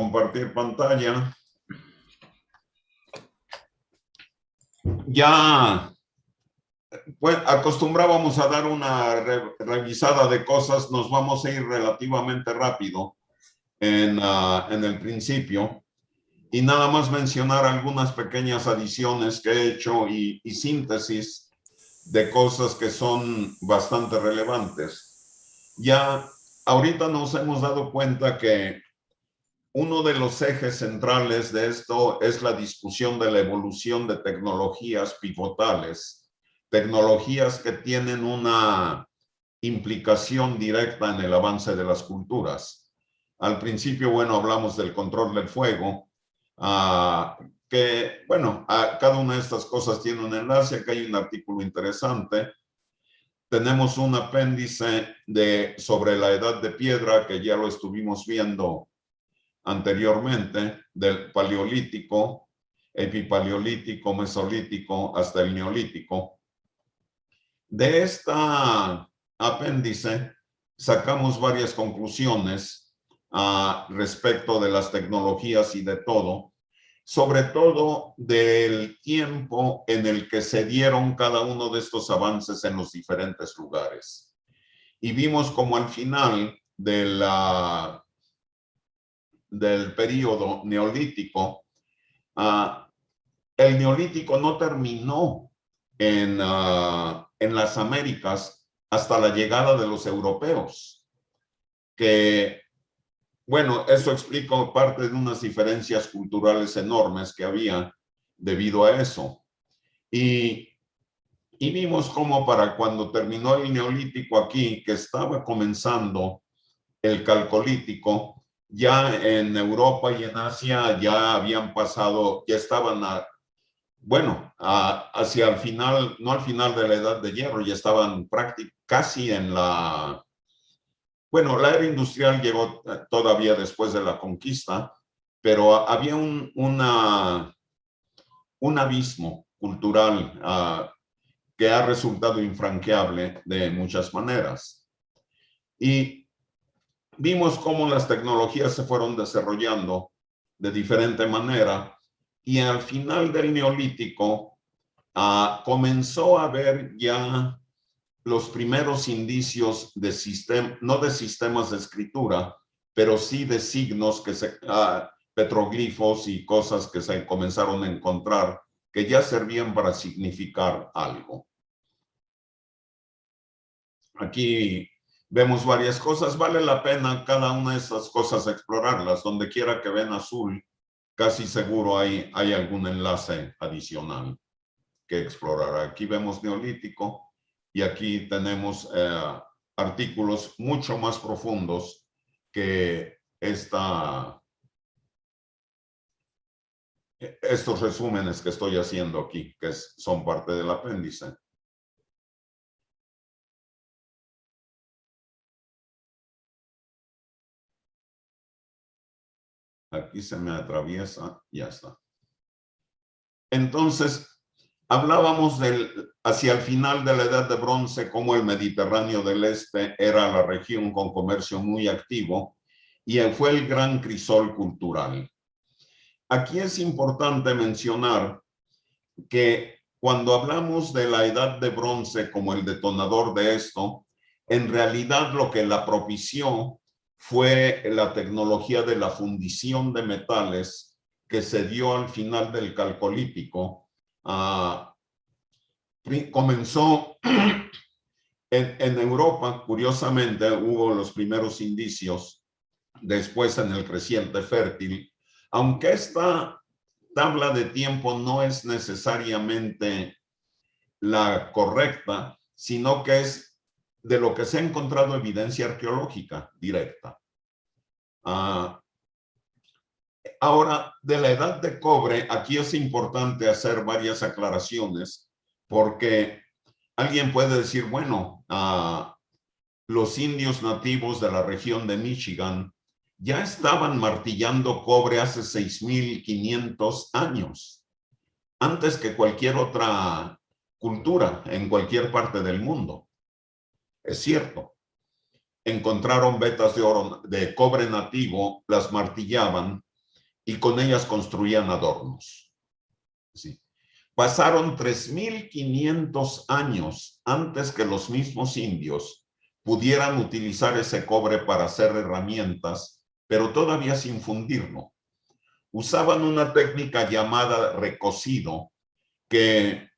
compartir pantalla. Ya pues, acostumbrábamos a dar una revisada de cosas, nos vamos a ir relativamente rápido en el principio y nada más mencionar algunas pequeñas adiciones que he hecho y síntesis de cosas que son bastante relevantes. Ya ahorita nos hemos dado cuenta que uno de los ejes centrales de esto es la discusión de la evolución de tecnologías pivotales, tecnologías que tienen una implicación directa en el avance de las culturas. Al principio, bueno, hablamos del control del fuego, que, bueno, cada una de estas cosas tiene un enlace, acá hay un artículo interesante. Tenemos un apéndice sobre la edad de piedra, que ya lo estuvimos viendo anteriormente, del paleolítico, epipaleolítico, mesolítico, hasta el neolítico. De esta apéndice sacamos varias conclusiones respecto de las tecnologías y de todo, sobre todo del tiempo en el que se dieron cada uno de estos avances en los diferentes lugares. Y vimos como al final del periodo neolítico, el neolítico no terminó en las Américas hasta la llegada de los europeos, que, bueno, eso explica parte de unas diferencias culturales enormes que había debido a eso. Y vimos cómo para cuando terminó el neolítico aquí, que estaba comenzando el calcolítico, ya en Europa y en Asia ya habían pasado, ya estaban hacia el final, no al final de la edad de hierro, ya estaban casi en la, bueno, la era industrial llegó todavía después de la conquista, pero había un abismo cultural que ha resultado infranqueable de muchas maneras. Y vimos cómo las tecnologías se fueron desarrollando de diferente manera y al final del neolítico comenzó a haber ya los primeros indicios de no de sistemas de escritura, pero sí de signos, petroglifos y cosas que se comenzaron a encontrar que ya servían para significar algo. Aquí vemos varias cosas, vale la pena cada una de esas cosas explorarlas. Donde quiera que ven azul, casi seguro hay algún enlace adicional que explorar. Aquí vemos neolítico y aquí tenemos artículos mucho más profundos que estos resúmenes que estoy haciendo aquí, que son parte del apéndice. Aquí se me atraviesa, ya está. Entonces, hablábamos hacia el final de la Edad de Bronce, cómo el Mediterráneo del Este era la región con comercio muy activo y fue el gran crisol cultural. Aquí es importante mencionar que cuando hablamos de la Edad de Bronce como el detonador de esto, en realidad lo que la propició fue la tecnología de la fundición de metales que se dio al final del Calcolítico. Comenzó en Europa, curiosamente, hubo los primeros indicios, después en el Creciente Fértil, aunque esta tabla de tiempo no es necesariamente la correcta, sino que es de lo que se ha encontrado evidencia arqueológica directa. Ahora, de la edad de cobre, aquí es importante hacer varias aclaraciones, porque alguien puede decir, bueno, los indios nativos de la región de Michigan ya estaban martillando cobre hace 6.500 años, antes que cualquier otra cultura en cualquier parte del mundo. Es cierto. Encontraron vetas de oro, de cobre nativo, las martillaban y con ellas construían adornos. ¿Sí? Pasaron 3.500 años antes que los mismos indios pudieran utilizar ese cobre para hacer herramientas, pero todavía sin fundirlo. Usaban una técnica llamada recocido, que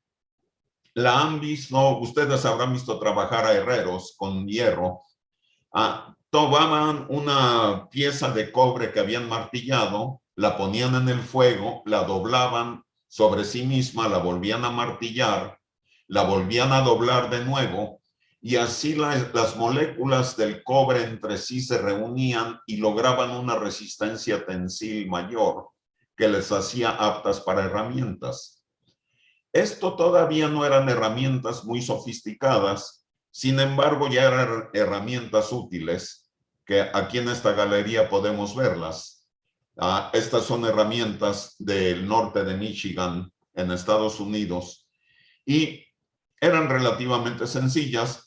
la han visto, ustedes habrán visto trabajar a herreros con hierro. Tomaban una pieza de cobre que habían martillado, la ponían en el fuego, la doblaban sobre sí misma, la volvían a martillar, la volvían a doblar de nuevo, y así las moléculas del cobre entre sí se reunían y lograban una resistencia tensil mayor que les hacía aptas para herramientas. Esto todavía no eran herramientas muy sofisticadas, sin embargo ya eran herramientas útiles, que aquí en esta galería podemos verlas. Estas son herramientas del norte de Michigan, en Estados Unidos, y eran relativamente sencillas,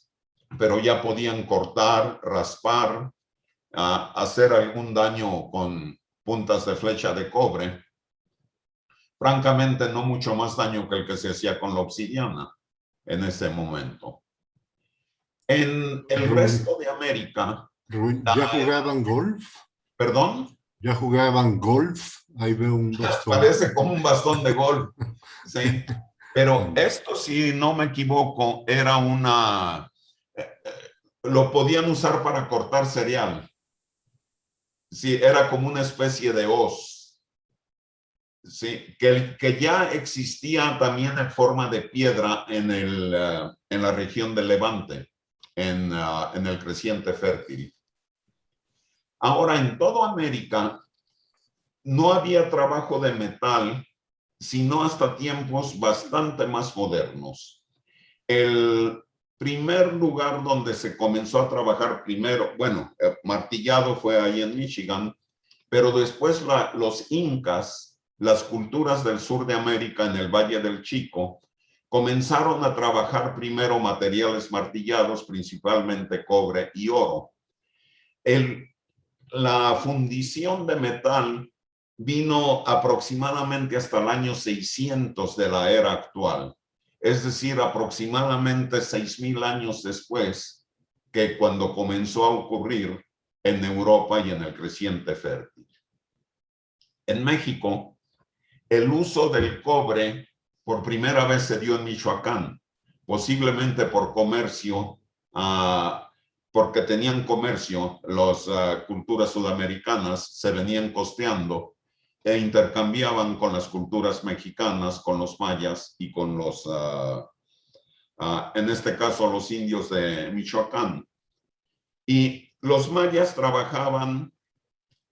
pero ya podían cortar, raspar, hacer algún daño con puntas de flecha de cobre. Francamente, no mucho más daño que el que se hacía con la obsidiana en ese momento. En el resto de América... ¿Ya jugaban golf? ¿Perdón? ¿Ya jugaban golf? Ahí veo un bastón. Parece como un bastón de golf. Sí. Pero esto, si no me equivoco, era una... lo podían usar para cortar cereal. Sí, era como una especie de hoz. Sí, que ya existía también en forma de piedra en la región de Levante, en el creciente fértil. Ahora, en toda América no había trabajo de metal, sino hasta tiempos bastante más modernos. El primer lugar donde se comenzó a trabajar primero, bueno, martillado fue ahí en Michigan, pero después los incas, las culturas del sur de América en el Valle del Chico, comenzaron a trabajar primero materiales martillados, principalmente cobre y oro. La fundición de metal vino aproximadamente hasta el año 600 de la era actual, es decir, aproximadamente 6.000 años después que cuando comenzó a ocurrir en Europa y en el creciente fértil. En México, el uso del cobre por primera vez se dio en Michoacán, posiblemente por comercio, porque tenían comercio, las culturas sudamericanas se venían costeando e intercambiaban con las culturas mexicanas, con los mayas y con los, en este caso, los indios de Michoacán. Y los mayas trabajaban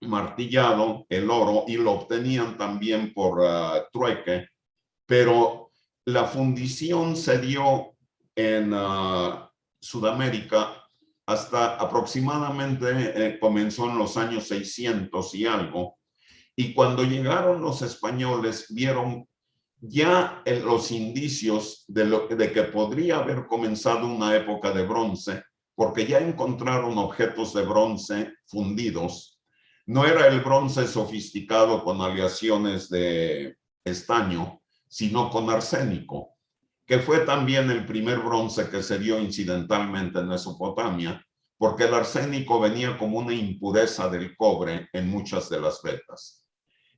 martillado el oro y lo obtenían también por trueque, pero la fundición se dio en Sudamérica hasta aproximadamente comenzó en los años 600 y algo, y cuando llegaron los españoles vieron ya los indicios de que podría haber comenzado una época de bronce, porque ya encontraron objetos de bronce fundidos. No era el bronce sofisticado con aleaciones de estaño, sino con arsénico, que fue también el primer bronce que se dio incidentalmente en Mesopotamia, porque el arsénico venía como una impureza del cobre en muchas de las vetas.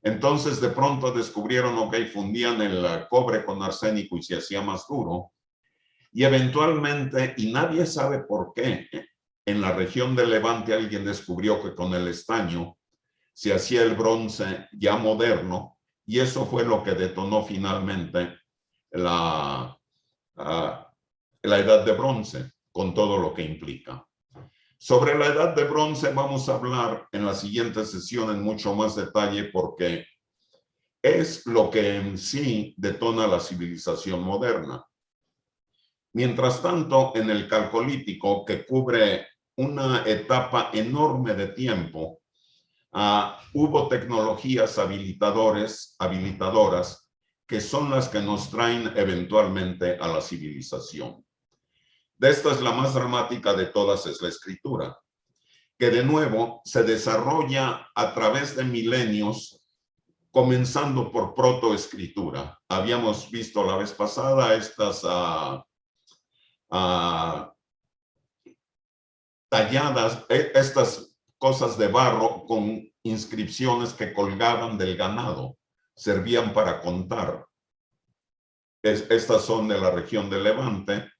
Entonces, de pronto descubrieron, ok, fundían el cobre con arsénico y se hacía más duro. Y eventualmente, y nadie sabe por qué, en la región de Levante alguien descubrió que con el estaño se hacía el bronce ya moderno, y eso fue lo que detonó finalmente la edad de bronce, con todo lo que implica. Sobre la edad de bronce vamos a hablar en la siguiente sesión en mucho más detalle, porque es lo que en sí detona la civilización moderna. Mientras tanto, en el Calcolítico, que cubre una etapa enorme de tiempo, hubo tecnologías habilitadoras que son las que nos traen eventualmente a la civilización. De estas, la más dramática de todas es la escritura, que de nuevo se desarrolla a través de milenios comenzando por protoescritura. Habíamos visto la vez pasada estas talladas, estas cosas de barro con inscripciones que colgaban del ganado, servían para contar. Estas son de la región de Levante.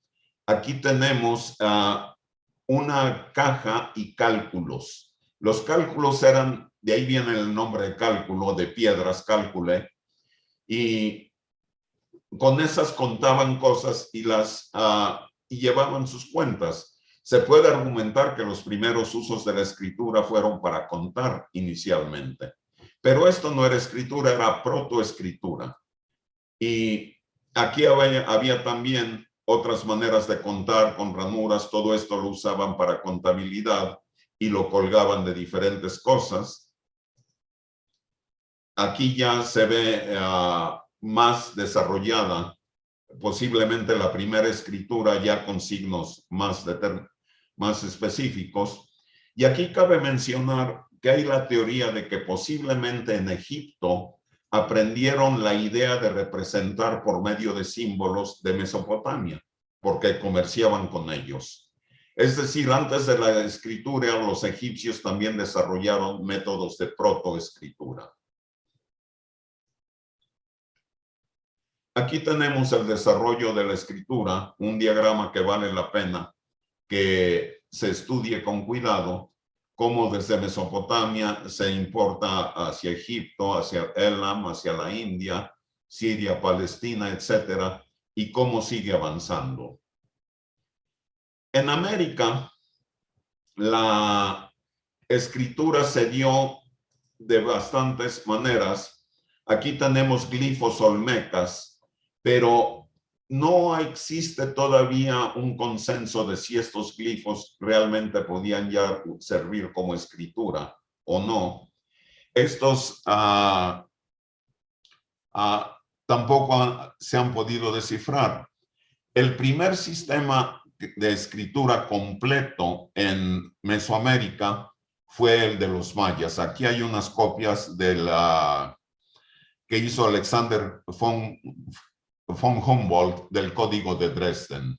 Aquí tenemos una caja y cálculos. Los cálculos eran, de ahí viene el nombre de cálculo, de piedras, cálcule, y con esas contaban cosas y llevaban sus cuentas. Se puede argumentar que los primeros usos de la escritura fueron para contar inicialmente, pero esto no era escritura, era protoescritura. Y aquí había también otras maneras de contar con ranuras, todo esto lo usaban para contabilidad y lo colgaban de diferentes cosas. Aquí ya se ve más desarrollada, posiblemente la primera escritura ya con signos más específicos. Y aquí cabe mencionar que hay la teoría de que posiblemente en Egipto aprendieron la idea de representar por medio de símbolos de Mesopotamia, porque comerciaban con ellos. Es decir, antes de la escritura, los egipcios también desarrollaron métodos de protoescritura. Aquí tenemos el desarrollo de la escritura, un diagrama que vale la pena que se estudie con cuidado, cómo desde Mesopotamia se importa hacia Egipto, hacia Elam, hacia la India, Siria, Palestina, etcétera, y cómo sigue avanzando. En América, la escritura se dio de bastantes maneras. Aquí tenemos glifos olmecas, pero no existe todavía un consenso de si estos glifos realmente podían ya servir como escritura o no. Estos tampoco se han podido descifrar. El primer sistema de escritura completo en Mesoamérica fue el de los mayas. Aquí hay unas copias de que hizo Alexander von Humboldt del Código de Dresden,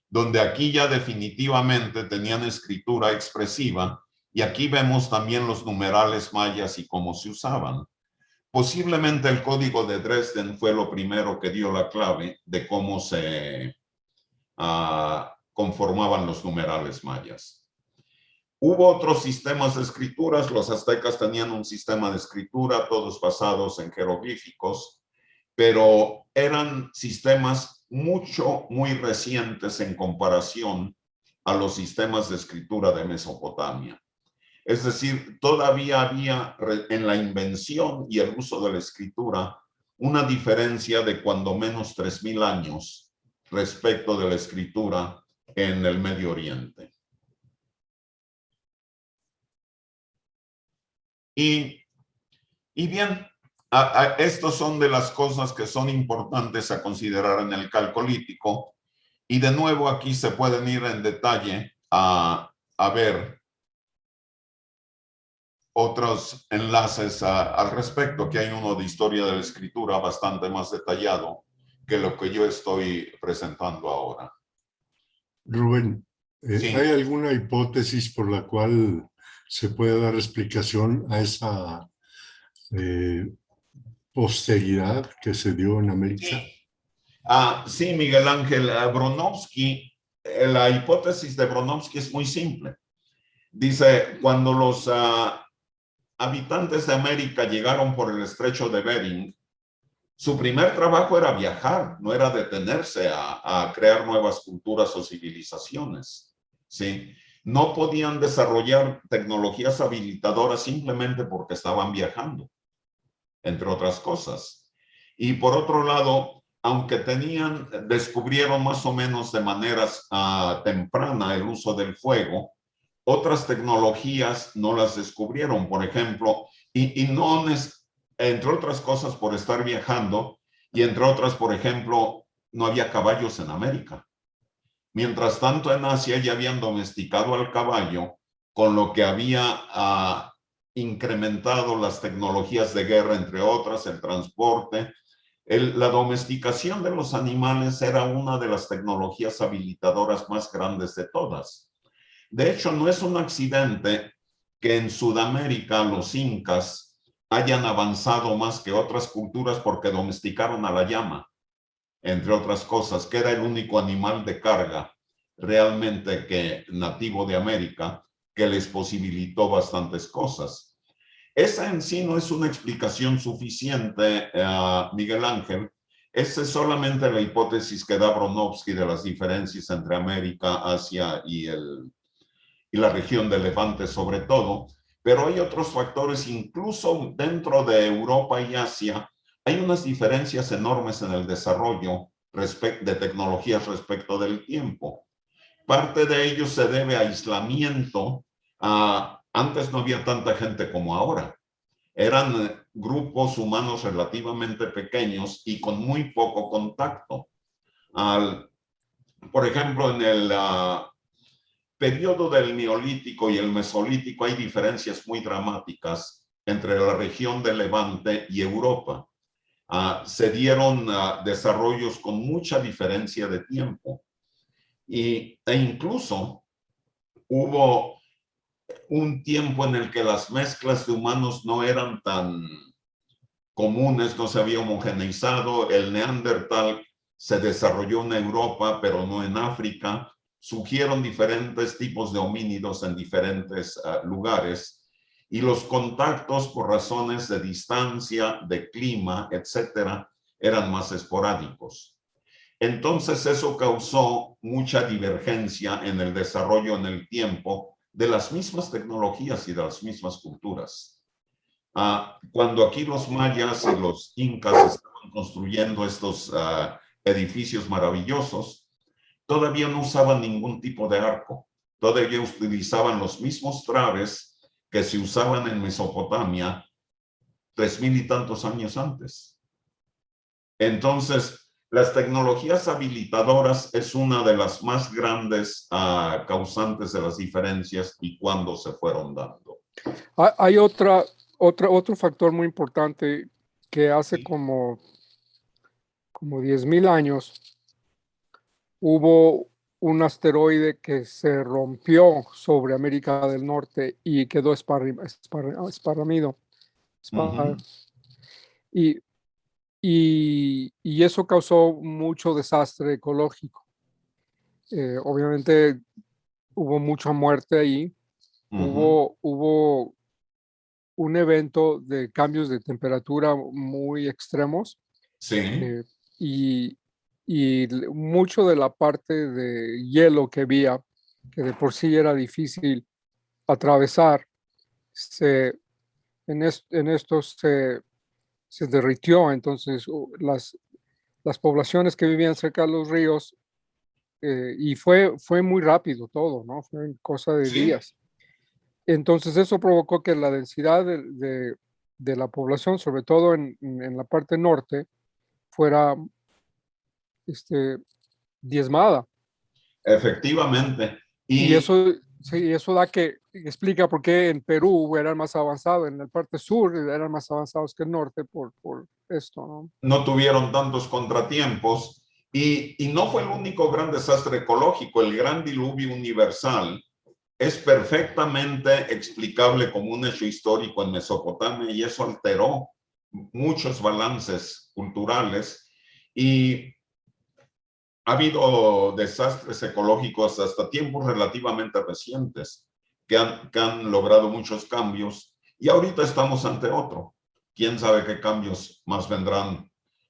donde aquí ya definitivamente tenían escritura expresiva, y aquí vemos también los numerales mayas y cómo se usaban. Posiblemente el Código de Dresden fue lo primero que dio la clave de cómo se conformaban los numerales mayas. Hubo otros sistemas de escrituras. Los aztecas tenían un sistema de escritura, todos basados en jeroglíficos, pero eran sistemas muy recientes en comparación a los sistemas de escritura de Mesopotamia. Es decir, todavía había en la invención y el uso de la escritura una diferencia de cuando menos 3,000 años respecto de la escritura en el Medio Oriente. Y bien, estos son de las cosas que son importantes a considerar en el Calcolítico. Y de nuevo aquí se pueden ir en detalle a ver otros enlaces al respecto, que hay uno de historia de la escritura bastante más detallado que lo que yo estoy presentando ahora. Rubén, Sí. ¿hay alguna hipótesis por la cual se puede dar explicación a esa posteridad que se dio en América? Sí, Miguel Ángel. Bronowski, la hipótesis de Bronowski es muy simple. Dice, cuando los habitantes de América llegaron por el estrecho de Bering, su primer trabajo era viajar, no era detenerse a crear nuevas culturas o civilizaciones, ¿sí? No podían desarrollar tecnologías habilitadoras simplemente porque estaban viajando, entre otras cosas. Y por otro lado, aunque descubrieron más o menos de maneras temprana el uso del fuego, otras tecnologías no las descubrieron, por ejemplo, entre otras cosas por estar viajando, y entre otras, por ejemplo, no había caballos en América. Mientras tanto, en Asia ya habían domesticado al caballo, con lo que había incrementado las tecnologías de guerra, entre otras, el transporte. La domesticación de los animales era una de las tecnologías habilitadoras más grandes de todas. De hecho, no es un accidente que en Sudamérica los incas hayan avanzado más que otras culturas porque domesticaron a la llama, entre otras cosas, que era el único animal de carga realmente nativo de América que les posibilitó bastantes cosas. Esa en sí no es una explicación suficiente, Miguel Ángel. Esa es solamente la hipótesis que da Bronowski de las diferencias entre América, Asia y la región de Levante sobre todo, pero hay otros factores, incluso dentro de Europa y Asia, hay unas diferencias enormes en el desarrollo de tecnologías respecto del tiempo. Parte de ello se debe a aislamiento. Antes no había tanta gente como ahora. Eran grupos humanos relativamente pequeños y con muy poco contacto. Por ejemplo, en el periodo del Neolítico y el Mesolítico hay diferencias muy dramáticas entre la región de Levante y Europa. Se dieron desarrollos con mucha diferencia de tiempo. E incluso hubo un tiempo en el que las mezclas de humanos no eran tan comunes, no se había homogeneizado. El Neandertal se desarrolló en Europa, pero no en África. Surgieron diferentes tipos de homínidos en diferentes lugares, y los contactos por razones de distancia, de clima, etcétera, eran más esporádicos. Entonces eso causó mucha divergencia en el desarrollo en el tiempo de las mismas tecnologías y de las mismas culturas. Cuando aquí los mayas y los incas estaban construyendo estos edificios maravillosos, todavía no usaban ningún tipo de arco. Todavía utilizaban los mismos traves que se usaban en Mesopotamia 3000 y tantos años antes. Entonces, las tecnologías habilitadoras es una de las más grandes causantes de las diferencias y cuándo se fueron dando. Hay otro factor muy importante que hace Sí. como 10,000 años hubo un asteroide que se rompió sobre América del Norte y quedó esparramido. Ujú. Y eso causó mucho desastre ecológico. Obviamente hubo mucha muerte ahí. Ujú. Hubo un evento de cambios de temperatura muy extremos, Sí. y mucho de la parte de hielo que había, que de por sí era difícil atravesar, en esto se derritió. Entonces las poblaciones que vivían cerca de los ríos, y fue muy rápido todo, ¿no? Fue en cosa de Sí. días. Entonces eso provocó que la densidad de la población, sobre todo en la parte norte, fuera diezmada. Efectivamente. Y Y eso, sí, eso explica por qué en Perú eran más avanzados, en la parte sur eran más avanzados que el norte por esto, ¿no? no tuvieron tantos contratiempos, y no fue el único gran desastre ecológico. El gran diluvio universal es perfectamente explicable como un hecho histórico en Mesopotamia, y eso alteró muchos balances culturales, y ha habido desastres ecológicos hasta tiempos relativamente recientes que han logrado muchos cambios, y ahorita estamos ante otro. ¿Quién sabe qué cambios más vendrán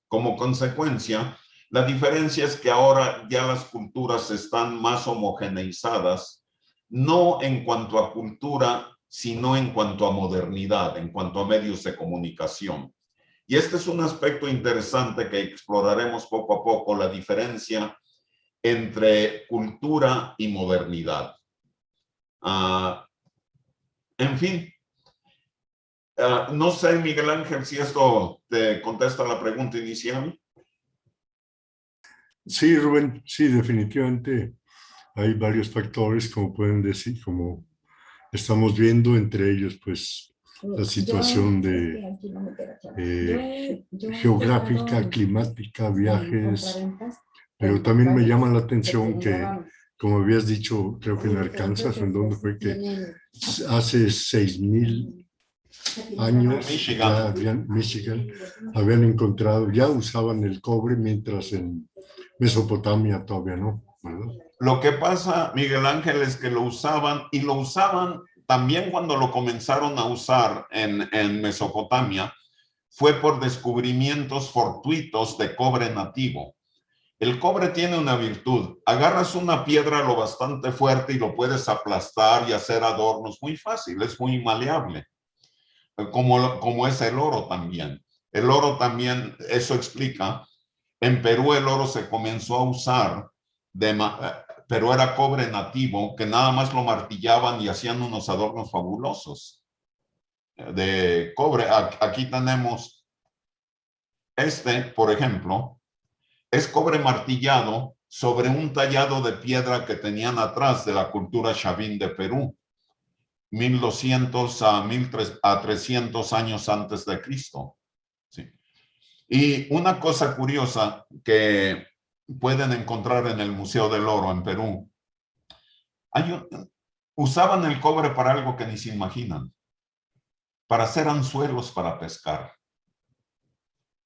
como consecuencia? La diferencia es que ahora ya las culturas están más homogeneizadas, no en cuanto a cultura, sino en cuanto a modernidad, en cuanto a medios de comunicación. Y este es un aspecto interesante que exploraremos poco a poco, la diferencia entre cultura y modernidad. En fin, no sé, Miguel Ángel, si esto te contesta la pregunta inicial. Sí, Rubén, sí, definitivamente hay varios factores, como pueden decir, como estamos viendo, entre ellos, pues, la situación geográfica, climática, viajes, pero también me llama la atención que, como habías dicho, creo que en Arkansas, ¿en donde fue que hace 6,000 años Michigan. Michigan habían encontrado, ya usaban el cobre, mientras en Mesopotamia todavía no, ¿verdad? Lo que pasa, Miguel Ángel, es que lo usaban y lo usaban también cuando lo comenzaron a usar en Mesopotamia, fue por descubrimientos fortuitos de cobre nativo. El cobre tiene una virtud. Agarras una piedra lo bastante fuerte y lo puedes aplastar y hacer adornos muy fácil, es muy maleable. Como es el oro también. El oro también, eso explica. En Perú el oro se comenzó a usar, pero era cobre nativo, que nada más lo martillaban y hacían unos adornos fabulosos de cobre. Aquí tenemos por ejemplo, es cobre martillado sobre un tallado de piedra que tenían atrás de la cultura Chavín de Perú, 1200 a 300 años antes de Cristo. ¿Sí? Y una cosa curiosa que pueden encontrar en el Museo del Oro en Perú, usaban el cobre para algo que ni se imaginan, para hacer anzuelos para pescar.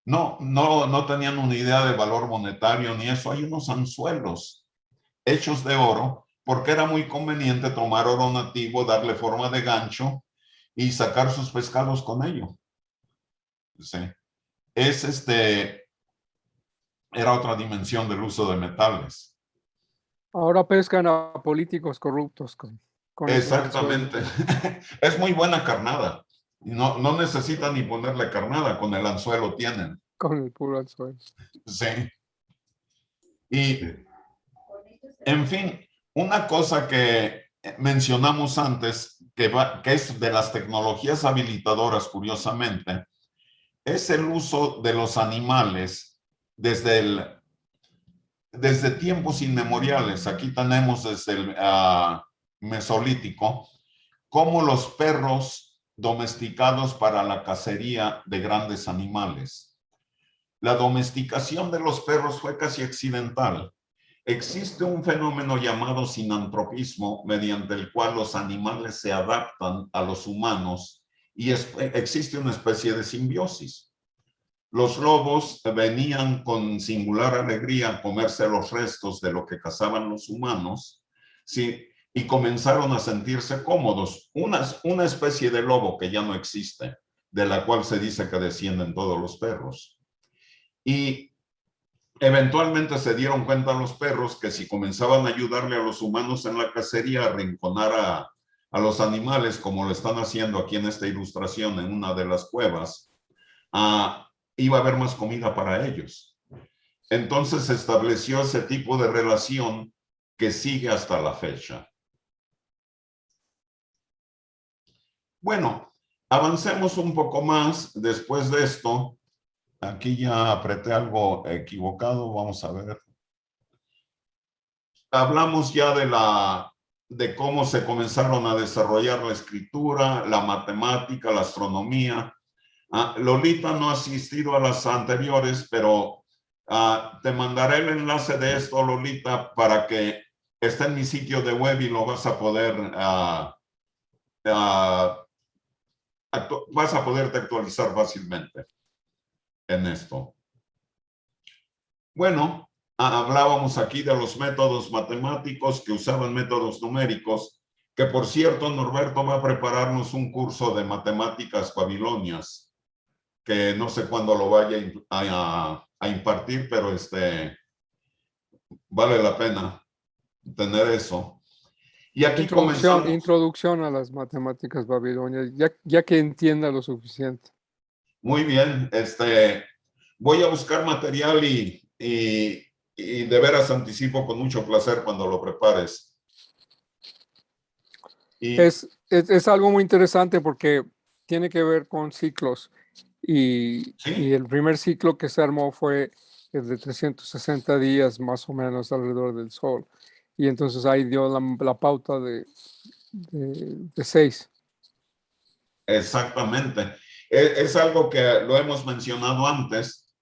No tenían una idea de valor monetario ni eso. Hay unos anzuelos hechos de oro porque era muy conveniente tomar oro nativo, darle forma de gancho y sacar sus pescados con ello. Sí. Era otra dimensión del uso de metales. Ahora pescan a políticos corruptos con esos Exactamente. anzuelos. Es muy buena carnada. No necesitan ni ponerle carnada, con el anzuelo tienen. Con el puro anzuelo. Sí. Y, en fin, una cosa que mencionamos antes, que es de las tecnologías habilitadoras, curiosamente, es el uso de los animales desde tiempos inmemoriales. Aquí tenemos desde el Mesolítico, como los perros domesticados para la cacería de grandes animales. La domesticación de los perros fue casi accidental. Existe un fenómeno llamado sinantropismo, mediante el cual los animales se adaptan a los humanos y existe una especie de simbiosis. Los lobos venían con singular alegría a comerse los restos de lo que cazaban los humanos, ¿sí? Y comenzaron a sentirse cómodos. Una especie de lobo que ya no existe, de la cual se dice que descienden todos los perros. Y eventualmente se dieron cuenta los perros que si comenzaban a ayudarle a los humanos en la cacería, a arrinconar a los animales, como lo están haciendo aquí en esta ilustración en una de las cuevas, iba a haber más comida para ellos. Entonces se estableció ese tipo de relación que sigue hasta la fecha. Bueno, avancemos un poco más después de esto. Aquí ya apreté algo equivocado, vamos a ver. Hablamos ya de cómo se comenzaron a desarrollar la escritura, la matemática, la astronomía. Lolita no ha asistido a las anteriores, pero te mandaré el enlace de esto, Lolita, para que esté en mi sitio de web y lo vas a poder poderte actualizar fácilmente en esto. Bueno, hablábamos aquí de los métodos matemáticos que usaban métodos numéricos, que por cierto, Norberto va a prepararnos un curso de matemáticas babilonias, que no sé cuándo lo vaya a impartir, pero vale la pena tener eso. Y aquí comenzamos. Introducción a las matemáticas babilonias, ya que entienda lo suficiente. Muy bien, voy a buscar material y de veras anticipo con mucho placer cuando lo prepares. Es algo muy interesante porque tiene que ver con ciclos y el primer ciclo que se armó fue el de 360 días más o menos alrededor del Sol, y entonces ahí dio la pauta de 6. Exactamente. Es algo que lo hemos mencionado antes.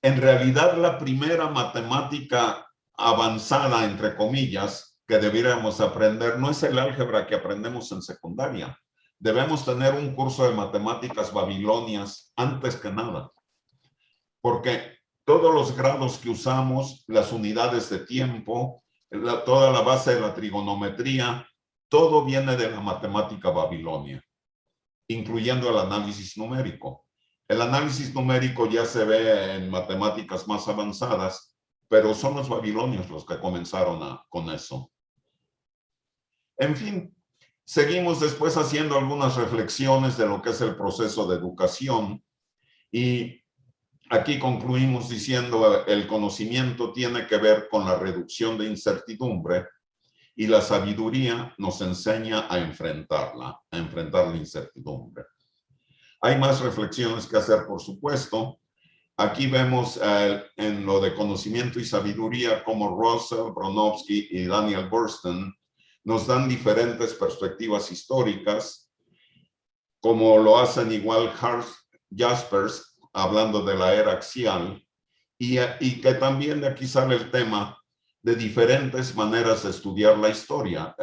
En realidad, la primera matemática avanzada, entre comillas, que debiéramos aprender no es el álgebra que aprendemos en secundaria. Debemos tener un curso de matemáticas babilonias antes que nada, porque todos los grados que usamos, las unidades de tiempo, toda la base de la trigonometría, todo viene de la matemática babilonia, incluyendo el análisis numérico. El análisis numérico ya se ve en matemáticas más avanzadas, pero son los babilonios los que comenzaron con eso. En fin, seguimos después haciendo algunas reflexiones de lo que es el proceso de educación y aquí concluimos diciendo el conocimiento tiene que ver con la reducción de incertidumbre y la sabiduría nos enseña a enfrentar la incertidumbre. Hay más reflexiones que hacer, por supuesto. Aquí vemos en lo de conocimiento y sabiduría como Russell, Bronowski y Daniel Boorstin nos dan diferentes perspectivas históricas, como lo hacen igual Jaspers, hablando de la era axial, y que también de aquí sale el tema de diferentes maneras de estudiar la historia,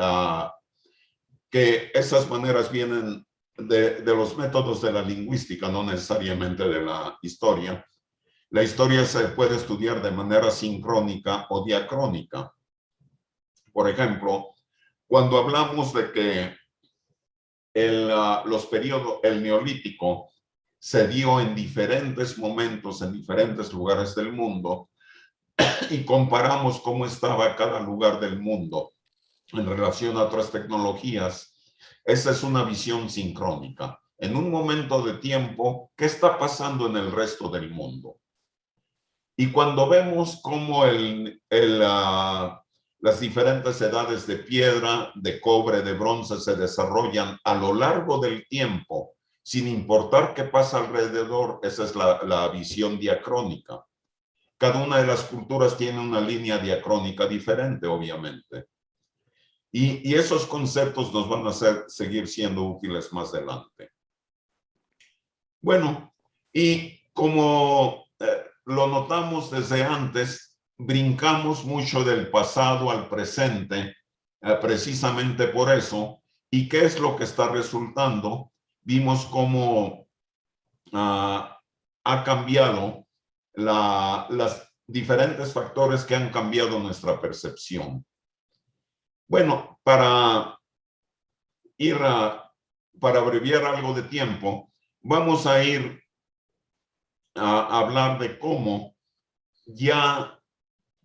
que esas maneras vienen de los métodos de la lingüística, no necesariamente de la historia. La historia se puede estudiar de manera sincrónica o diacrónica. Por ejemplo, cuando hablamos de que el neolítico se dio en diferentes momentos, en diferentes lugares del mundo, y comparamos cómo estaba cada lugar del mundo en relación a otras tecnologías, esa es una visión sincrónica. En un momento de tiempo, ¿qué está pasando en el resto del mundo? Y cuando vemos cómo las diferentes edades de piedra, de cobre, de bronce se desarrollan a lo largo del tiempo, sin importar qué pasa alrededor, esa es la visión diacrónica. Cada una de las culturas tiene una línea diacrónica diferente, obviamente. Y esos conceptos nos van a seguir siendo útiles más adelante. Bueno, y como lo notamos desde antes, brincamos mucho del pasado al presente, precisamente por eso. ¿Y qué es lo que está resultando? Vimos cómo ha cambiado los diferentes factores que han cambiado nuestra percepción. Bueno, para abreviar algo de tiempo, vamos a ir a hablar de cómo ya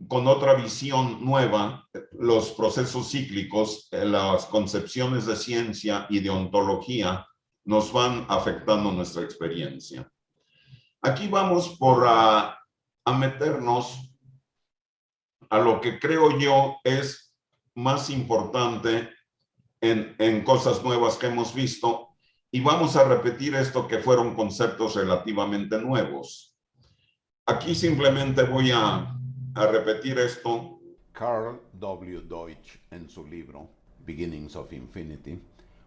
con otra visión nueva, los procesos cíclicos, las concepciones de ciencia y de ontología nos van afectando nuestra experiencia. Aquí vamos a meternos a lo que creo yo es más importante en cosas nuevas que hemos visto, y vamos a repetir esto que fueron conceptos relativamente nuevos. Aquí simplemente voy a repetir esto. Carl W. Deutsch, en su libro Beginnings of Infinity,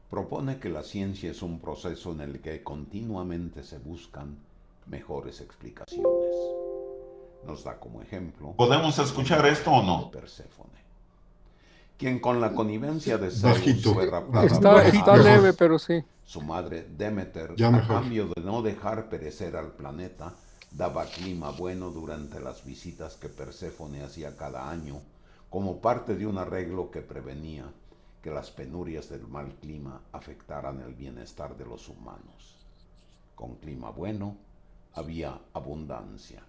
propone que la ciencia es un proceso en el que continuamente se buscan mejores explicaciones. Nos da como ejemplo... ¿Podemos escuchar esto o no? Perséfone, quien con la connivencia de Zeus fue raptada. Está leve, pero sí. Su madre Demeter, Ya a mejor. cambio de no dejar perecer al planeta, daba clima bueno durante las visitas que Perséfone hacía cada año, como parte de un arreglo que prevenía que las penurias del mal clima afectaran el bienestar de los humanos. Con clima bueno, había abundancia.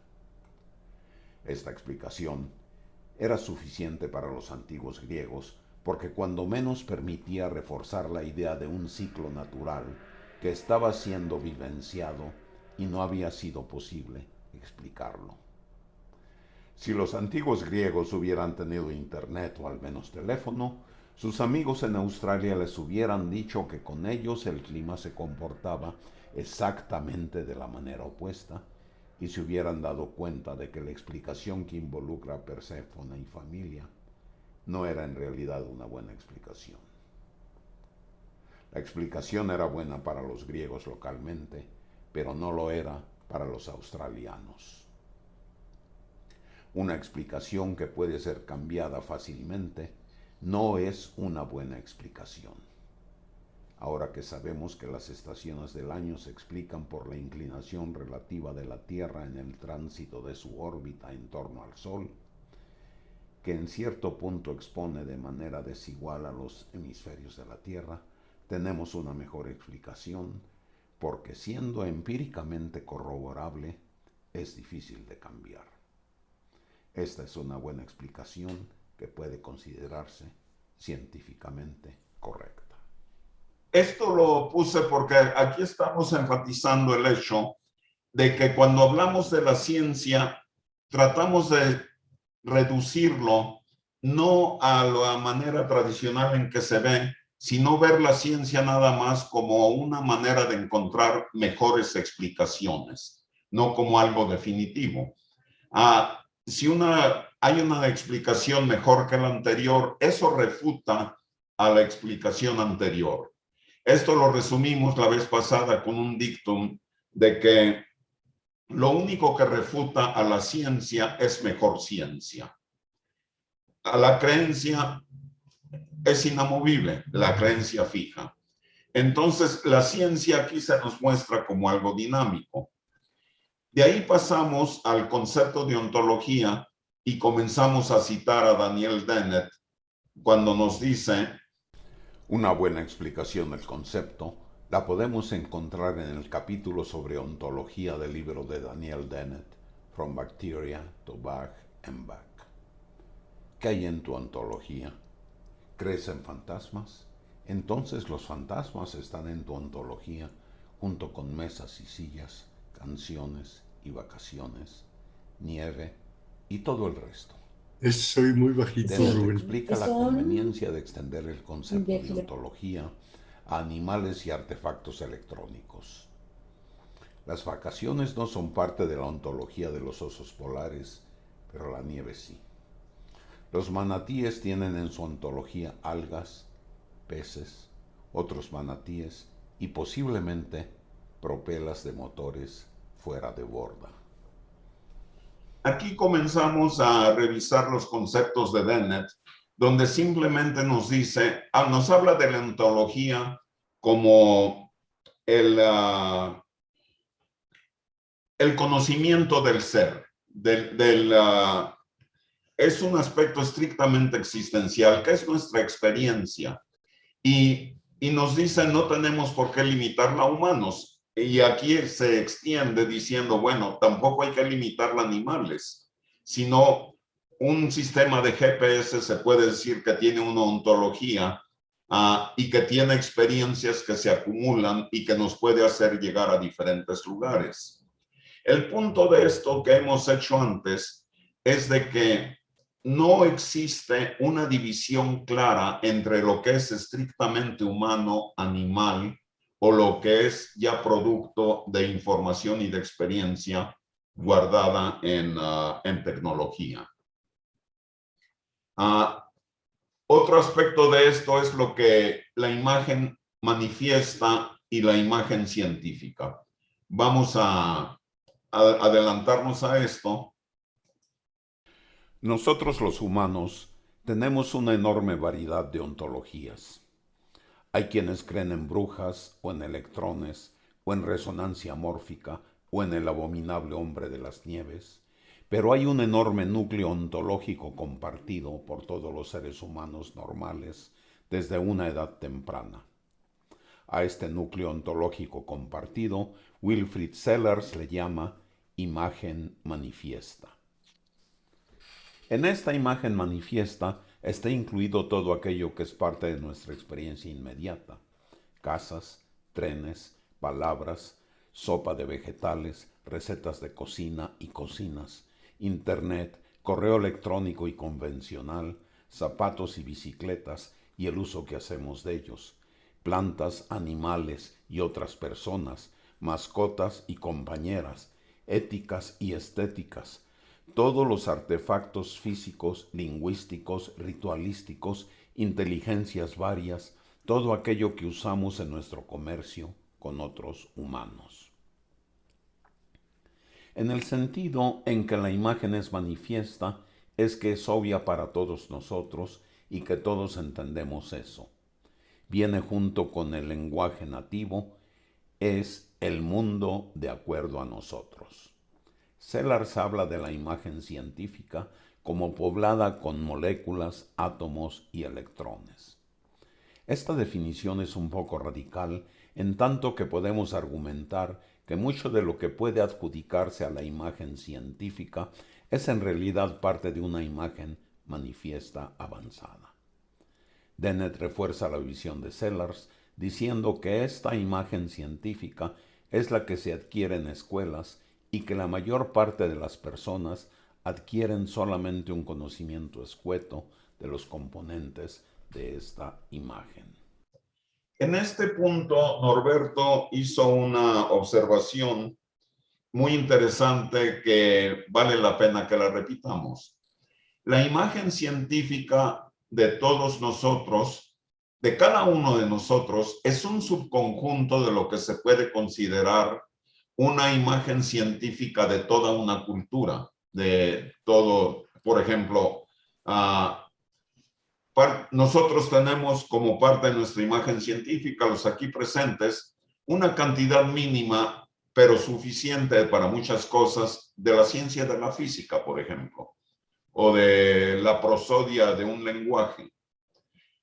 Esta explicación era suficiente para los antiguos griegos, porque cuando menos permitía reforzar la idea de un ciclo natural que estaba siendo vivenciado y no había sido posible explicarlo. Si los antiguos griegos hubieran tenido internet o al menos teléfono, sus amigos en Australia les hubieran dicho que con ellos el clima se comportaba exactamente de la manera opuesta, y se hubieran dado cuenta de que la explicación que involucra a Perséfone y familia no era en realidad una buena explicación. La explicación era buena para los griegos localmente, pero no lo era para los australianos. Una explicación que puede ser cambiada fácilmente no es una buena explicación. Ahora que sabemos que las estaciones del año se explican por la inclinación relativa de la Tierra en el tránsito de su órbita en torno al Sol, que en cierto punto expone de manera desigual a los hemisferios de la Tierra, tenemos una mejor explicación, porque siendo empíricamente corroborable, es difícil de cambiar. Esta es una buena explicación que puede considerarse científicamente correcta. Esto lo puse porque aquí estamos enfatizando el hecho de que cuando hablamos de la ciencia, tratamos de reducirlo no a la manera tradicional en que se ve, sino ver la ciencia nada más como una manera de encontrar mejores explicaciones, no como algo definitivo. Si hay una explicación mejor que la anterior, eso refuta a la explicación anterior. Esto lo resumimos la vez pasada con un dictum de que lo único que refuta a la ciencia es mejor ciencia. A la creencia es inamovible, la creencia fija. Entonces, la ciencia aquí se nos muestra como algo dinámico. De ahí pasamos al concepto de ontología y comenzamos a citar a Daniel Dennett cuando nos dice: una buena explicación del concepto la podemos encontrar en el capítulo sobre ontología del libro de Daniel Dennett, From Bacteria to Bach and Back. ¿Qué hay en tu ontología? ¿Crees en fantasmas? Entonces los fantasmas están en tu ontología junto con mesas y sillas, canciones y vacaciones, nieve y todo el resto. Soy muy bajito, Dennett Rubén. explica la conveniencia de extender el concepto de ontología a animales y artefactos electrónicos. Las vacaciones no son parte de la ontología de los osos polares, pero la nieve sí. Los manatíes tienen en su ontología algas, peces, otros manatíes y posiblemente propelas de motores fuera de borda. Aquí comenzamos a revisar los conceptos de Dennett, donde simplemente nos dice, nos habla de la ontología como el conocimiento del ser, es un aspecto estrictamente existencial, que es nuestra experiencia. Y nos dice, no tenemos por qué limitarla a humanos. Y aquí se extiende diciendo, bueno, tampoco hay que limitarla a animales, sino un sistema de GPS se puede decir que tiene una ontología y que tiene experiencias que se acumulan y que nos puede hacer llegar a diferentes lugares. El punto de esto que hemos hecho antes es de que no existe una división clara entre lo que es estrictamente humano, animal, o lo que es ya producto de información y de experiencia guardada en tecnología. Otro aspecto de esto es lo que la imagen manifiesta y la imagen científica. Vamos a adelantarnos a esto. Nosotros los humanos tenemos una enorme variedad de ontologías. Hay quienes creen en brujas, o en electrones, o en resonancia mórfica, o en el abominable hombre de las nieves, pero hay un enorme núcleo ontológico compartido por todos los seres humanos normales desde una edad temprana. A este núcleo ontológico compartido, Wilfrid Sellars le llama imagen manifiesta. En esta imagen manifiesta está incluido todo aquello que es parte de nuestra experiencia inmediata: casas, trenes, palabras, sopa de vegetales, recetas de cocina y cocinas, internet, correo electrónico y convencional, zapatos y bicicletas y el uso que hacemos de ellos, plantas, animales y otras personas, mascotas y compañeras, éticas y estéticas, todos los artefactos físicos, lingüísticos, ritualísticos, inteligencias varias, todo aquello que usamos en nuestro comercio con otros humanos. En el sentido en que la imagen es manifiesta, es que es obvia para todos nosotros y que todos entendemos eso. Viene junto con el lenguaje nativo, es el mundo de acuerdo a nosotros. Sellars habla de la imagen científica como poblada con moléculas, átomos y electrones. Esta definición es un poco radical, en tanto que podemos argumentar que mucho de lo que puede adjudicarse a la imagen científica es en realidad parte de una imagen manifiesta avanzada. Dennett refuerza la visión de Sellars diciendo que esta imagen científica es la que se adquiere en escuelas y que la mayor parte de las personas adquieren solamente un conocimiento escueto de los componentes de esta imagen. En este punto, Norberto hizo una observación muy interesante que vale la pena que la repitamos. La imagen científica de todos nosotros, de cada uno de nosotros, es un subconjunto de lo que se puede considerar una imagen científica de toda una cultura, de todo, por ejemplo, nosotros tenemos como parte de nuestra imagen científica, los aquí presentes, una cantidad mínima, pero suficiente para muchas cosas, de la ciencia de la física, por ejemplo, o de la prosodia de un lenguaje.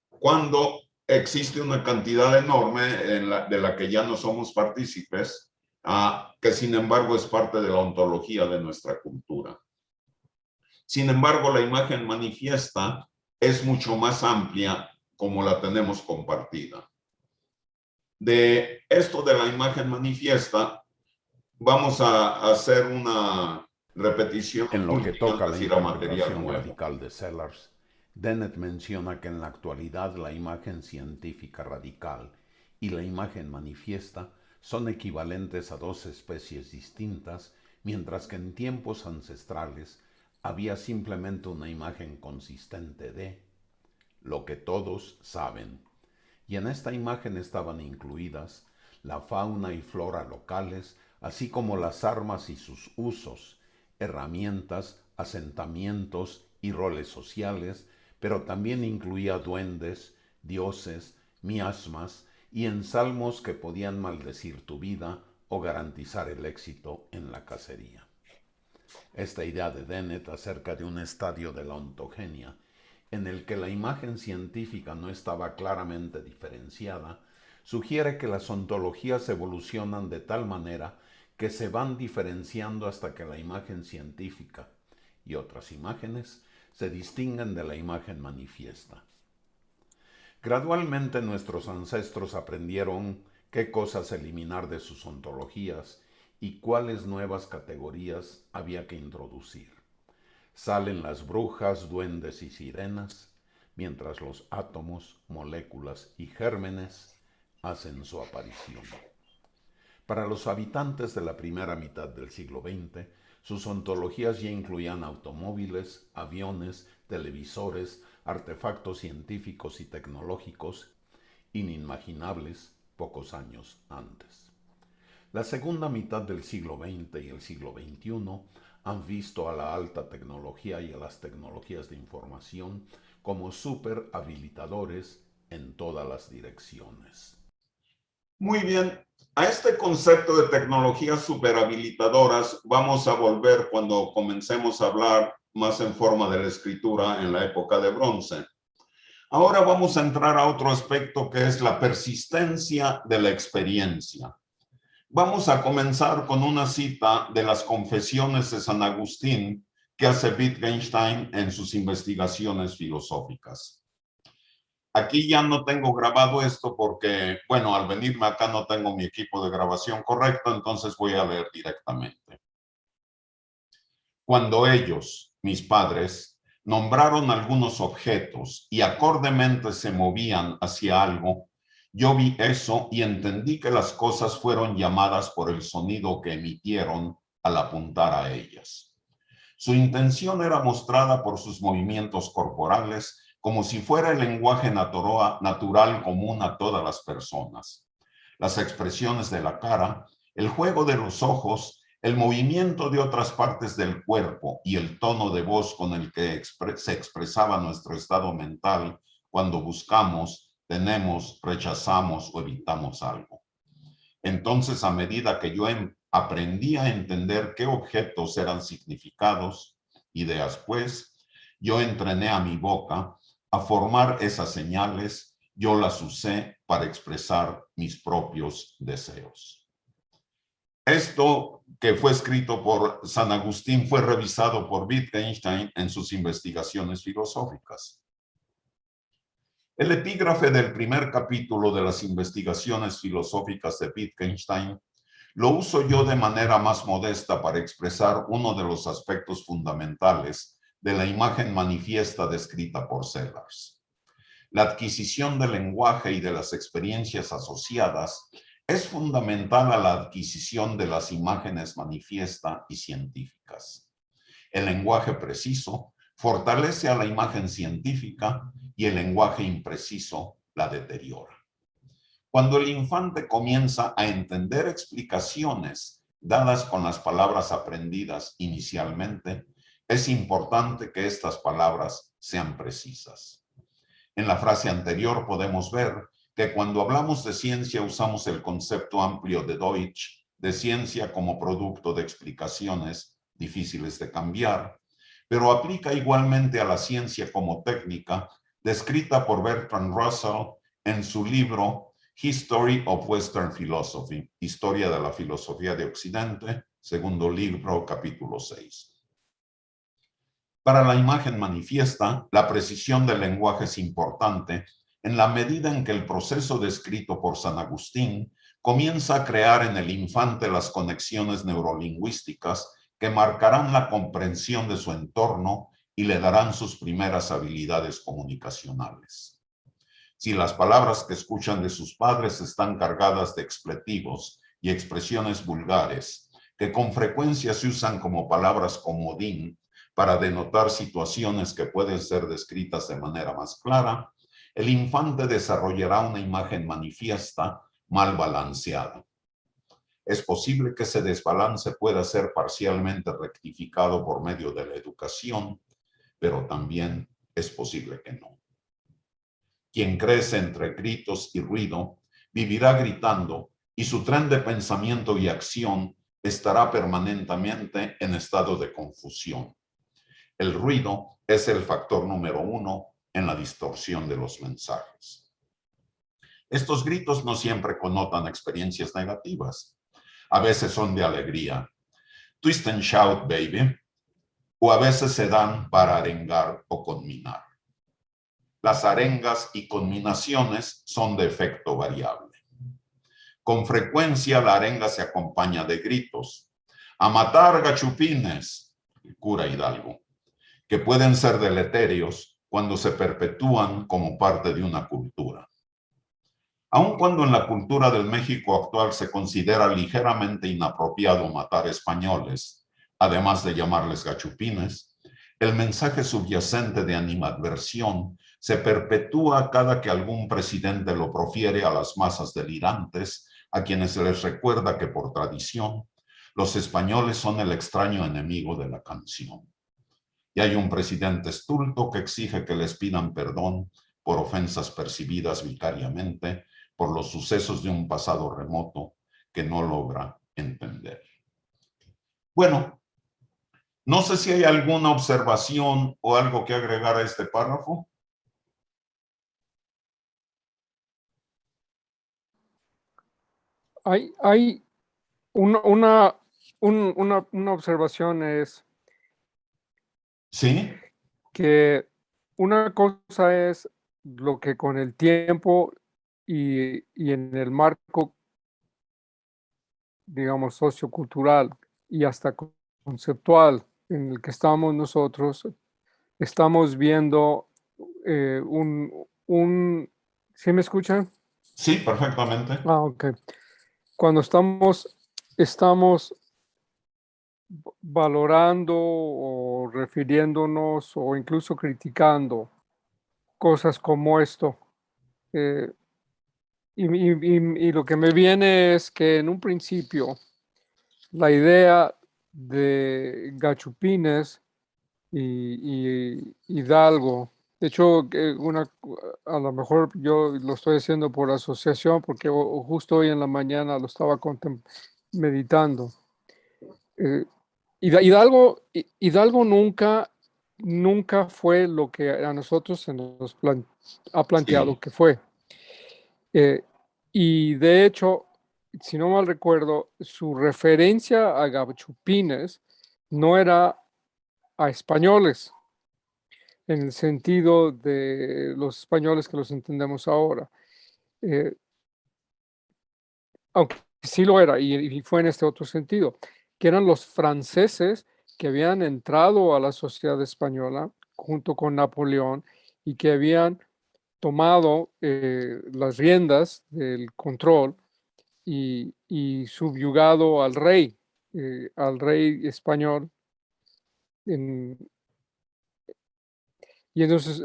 Cuando existe una cantidad enorme de la que ya no somos partícipes, que sin embargo es parte de la ontología de nuestra cultura. Sin embargo, la imagen manifiesta es mucho más amplia como la tenemos compartida. De esto de la imagen manifiesta, vamos a hacer una repetición. En lo que toca a la interpretación nuevo. radical de Sellars, Dennett menciona que en la actualidad la imagen científica radical y la imagen manifiesta son equivalentes a dos especies distintas, mientras que en tiempos ancestrales había simplemente una imagen consistente de lo que todos saben, y en esta imagen estaban incluidas la fauna y flora locales, así como las armas y sus usos, herramientas, asentamientos y roles sociales, pero también incluía duendes, dioses, miasmas y ensalmos que podían maldecir tu vida o garantizar el éxito en la cacería. Esta idea de Dennett acerca de un estadio de la ontogenia en el que la imagen científica no estaba claramente diferenciada, sugiere que las ontologías evolucionan de tal manera que se van diferenciando hasta que la imagen científica y otras imágenes se distinguen de la imagen manifiesta. Gradualmente nuestros ancestros aprendieron qué cosas eliminar de sus ontologías y cuáles nuevas categorías había que introducir. Salen las brujas, duendes y sirenas, mientras los átomos, moléculas y gérmenes hacen su aparición. Para los habitantes de la primera mitad del siglo XX, sus ontologías ya incluían automóviles, aviones, televisores, artefactos científicos y tecnológicos inimaginables pocos años antes. La segunda mitad del siglo XX y el siglo XXI han visto a la alta tecnología y a las tecnologías de información como súper habilitadores en todas las direcciones. Muy bien, a este concepto de tecnologías superhabilitadoras vamos a volver cuando comencemos a hablar más en forma de la escritura en la época de bronce. Ahora vamos a entrar a otro aspecto que es la persistencia de la experiencia. Vamos a comenzar con una cita de las Confesiones de San Agustín que hace Wittgenstein en sus investigaciones filosóficas. Aquí ya no tengo grabado esto porque, bueno, al venirme acá no tengo mi equipo de grabación correcto, entonces voy a leer directamente. Cuando ellos, mis padres, nombraron algunos objetos y acordemente se movían hacia algo, yo vi eso y entendí que las cosas fueron llamadas por el sonido que emitieron al apuntar a ellas. Su intención era mostrada por sus movimientos corporales, como si fuera el lenguaje natural común a todas las personas. Las expresiones de la cara, el juego de los ojos, el movimiento de otras partes del cuerpo y el tono de voz con el que se expresaba nuestro estado mental cuando buscamos, tenemos, rechazamos o evitamos algo. Entonces, a medida que yo aprendí a entender qué objetos eran significados, ideas pues, yo entrené a mi boca a formar esas señales, yo las usé para expresar mis propios deseos. Esto que fue escrito por San Agustín fue revisado por Wittgenstein en sus investigaciones filosóficas. El epígrafe del primer capítulo de las investigaciones filosóficas de Wittgenstein lo uso yo de manera más modesta para expresar uno de los aspectos fundamentales de la imagen manifiesta descrita por Sellars. La adquisición del lenguaje y de las experiencias asociadas es fundamental a la adquisición de las imágenes manifiesta y científicas. El lenguaje preciso fortalece a la imagen científica y el lenguaje impreciso la deteriora. Cuando el infante comienza a entender explicaciones dadas con las palabras aprendidas inicialmente, es importante que estas palabras sean precisas. En la frase anterior podemos ver que cuando hablamos de ciencia usamos el concepto amplio de Deutsch, de ciencia como producto de explicaciones difíciles de cambiar, pero aplica igualmente a la ciencia como técnica, descrita por Bertrand Russell en su libro History of Western Philosophy, Historia de la Filosofía de Occidente, segundo libro, capítulo 6. Para la imagen manifiesta, la precisión del lenguaje es importante en la medida en que el proceso descrito por San Agustín comienza a crear en el infante las conexiones neurolingüísticas que marcarán la comprensión de su entorno y le darán sus primeras habilidades comunicacionales. Si las palabras que escuchan de sus padres están cargadas de expletivos y expresiones vulgares, que con frecuencia se usan como palabras comodín para denotar situaciones que pueden ser descritas de manera más clara, el infante desarrollará una imagen manifiesta mal balanceada. Es posible que ese desbalance pueda ser parcialmente rectificado por medio de la educación, pero también es posible que no. Quien crece entre gritos y ruido, vivirá gritando y su tren de pensamiento y acción estará permanentemente en estado de confusión. El ruido es el factor número 1 en la distorsión de los mensajes. Estos gritos no siempre connotan experiencias negativas. A veces son de alegría, twist and shout, baby, o a veces se dan para arengar o conminar. Las arengas y conminaciones son de efecto variable. Con frecuencia la arenga se acompaña de gritos. ¡A matar, gachupines! El cura Hidalgo, que pueden ser deleterios cuando se perpetúan como parte de una cultura. Aun cuando en la cultura del México actual se considera ligeramente inapropiado matar españoles, además de llamarles gachupines, el mensaje subyacente de animadversión se perpetúa cada que algún presidente lo profiere a las masas delirantes, a quienes se les recuerda que por tradición, los españoles son el extraño enemigo de la canción. Y hay un presidente estulto que exige que les pidan perdón por ofensas percibidas vicariamente por los sucesos de un pasado remoto que no logra entender. Bueno, no sé si hay alguna observación o algo que agregar a este párrafo. Hay una observación es Sí, que una cosa es lo que con el tiempo y en el marco, digamos, sociocultural y hasta conceptual en el que estamos nosotros, estamos viendo ¿sí me escuchan? sí, perfectamente. Ok. Cuando estamos valorando o refiriéndonos o incluso criticando cosas como esto. Y lo que me viene es que en un principio la idea de Gachupines y Hidalgo, de hecho, a lo mejor yo lo estoy haciendo por asociación porque justo hoy en la mañana lo estaba meditando. Hidalgo nunca fue lo que a nosotros se nos ha planteado Sí. que fue. Y de hecho, si no mal recuerdo, su referencia a Gachupines no era a españoles, en el sentido de los españoles que los entendemos ahora. Aunque sí lo era, y fue en este otro sentido, que eran los franceses que habían entrado a la sociedad española junto con Napoleón y que habían tomado las riendas del control y subyugado al rey español. Y entonces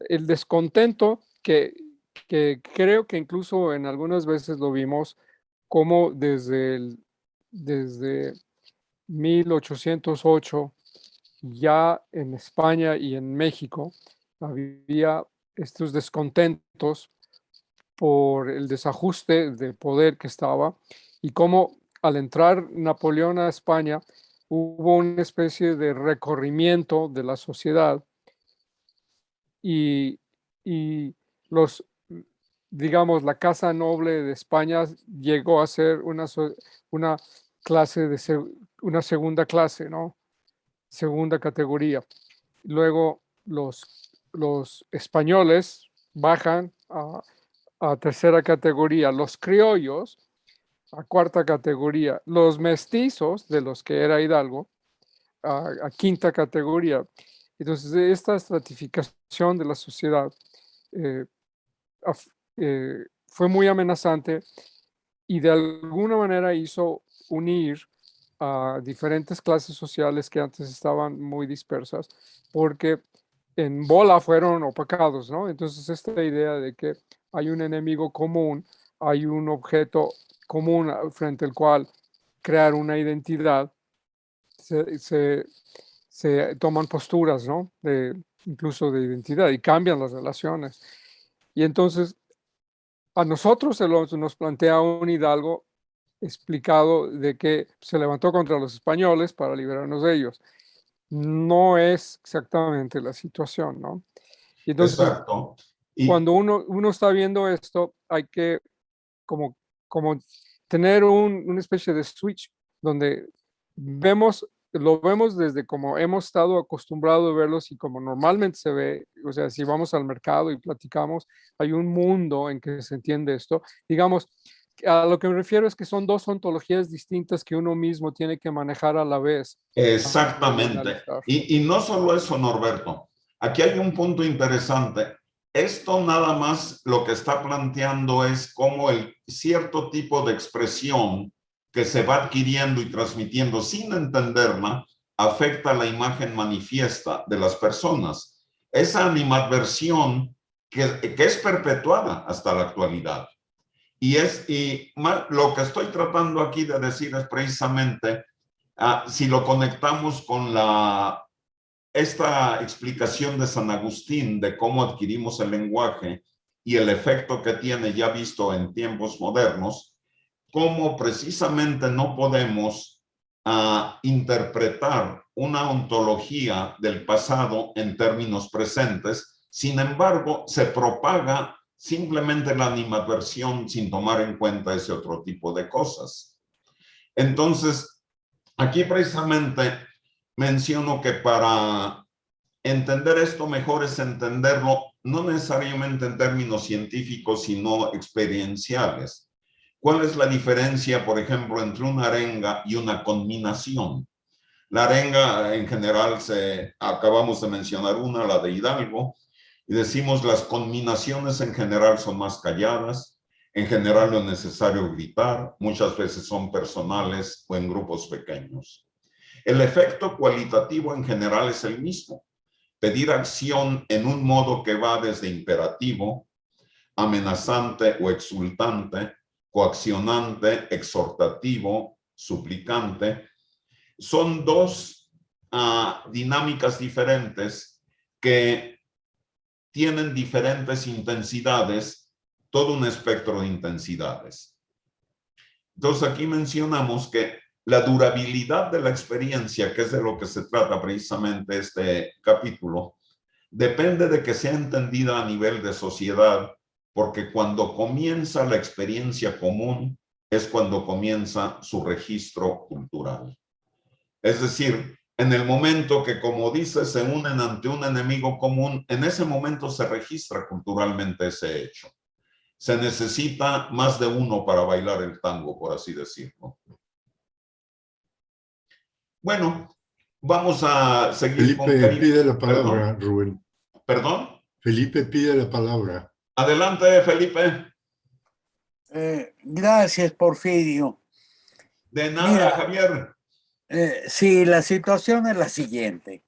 el descontento que creo que incluso en algunas veces lo vimos como desde 1808 ya en España y en México había estos descontentos por el desajuste de poder que estaba y cómo al entrar Napoleón a España hubo una especie de recorrimiento de la sociedad y los, digamos, la Casa Noble de España llegó a ser una clase una segunda clase, ¿no? Segunda categoría. Luego los españoles bajan a tercera categoría, los criollos a cuarta categoría, los mestizos, de los que era Hidalgo, a quinta categoría. Entonces, esta estratificación de la sociedad fue muy amenazante y de alguna manera hizo unir a diferentes clases sociales que antes estaban muy dispersas, porque en bola fueron opacados, ¿no? Entonces, esta idea de que hay un enemigo común, hay un objeto común frente al cual crear una identidad, se toman posturas, ¿no? Incluso de identidad y cambian las relaciones. Y entonces, a nosotros nos plantea un Hidalgo explicado de que se levantó contra los españoles para liberarnos de ellos. No es exactamente la situación, ¿no? Y entonces, Exacto. Y cuando uno está viendo esto, hay que como tener una especie de switch donde lo vemos desde como hemos estado acostumbrados a verlos y como normalmente se ve, o sea, si vamos al mercado y platicamos, hay un mundo en que se entiende esto. Digamos, a lo que me refiero es que son dos ontologías distintas que uno mismo tiene que manejar a la vez. exactamente. Y no solo eso, Norberto. Aquí hay un punto interesante. Esto nada más lo que está planteando es cómo el cierto tipo de expresión que se va adquiriendo y transmitiendo sin entenderla afecta la imagen manifiesta de las personas. Esa animadversión que es perpetuada hasta la actualidad. Y lo que estoy tratando aquí de decir es precisamente, si lo conectamos con esta explicación de San Agustín de cómo adquirimos el lenguaje y el efecto que tiene ya visto en tiempos modernos, cómo precisamente no podemos interpretar una ontología del pasado en términos presentes, sin embargo, se propaga simplemente la animadversión sin tomar en cuenta ese otro tipo de cosas. Entonces, aquí precisamente menciono que para entender esto mejor es entenderlo no necesariamente en términos científicos, sino experienciales. ¿Cuál es la diferencia, por ejemplo, entre una arenga y una conminación? La arenga, en general, acabamos de mencionar una, la de Hidalgo, y decimos las conminaciones en general son más calladas, en general no es necesario gritar, muchas veces son personales o en grupos pequeños. El efecto cualitativo en general es el mismo. pedir acción en un modo que va desde imperativo, amenazante o exultante, coaccionante, exhortativo, suplicante. Son dos dinámicas diferentes que tienen diferentes intensidades, todo un espectro de intensidades. Entonces aquí mencionamos que la durabilidad de la experiencia, que es de lo que se trata precisamente este capítulo, depende de que sea entendida a nivel de sociedad, porque cuando comienza la experiencia común es cuando comienza su registro cultural. Es decir, en el momento que, como dice, se unen ante un enemigo común, en ese momento se registra culturalmente ese hecho. Se necesita más de uno para bailar el tango, por así decirlo. Bueno, vamos a seguir con Felipe Karina. pide la palabra, Perdón. Rubén. ¿Perdón? Felipe pide la palabra. Adelante, Felipe. Gracias, Porfirio. De nada, Mira, Javier. sí, la situación es la siguiente.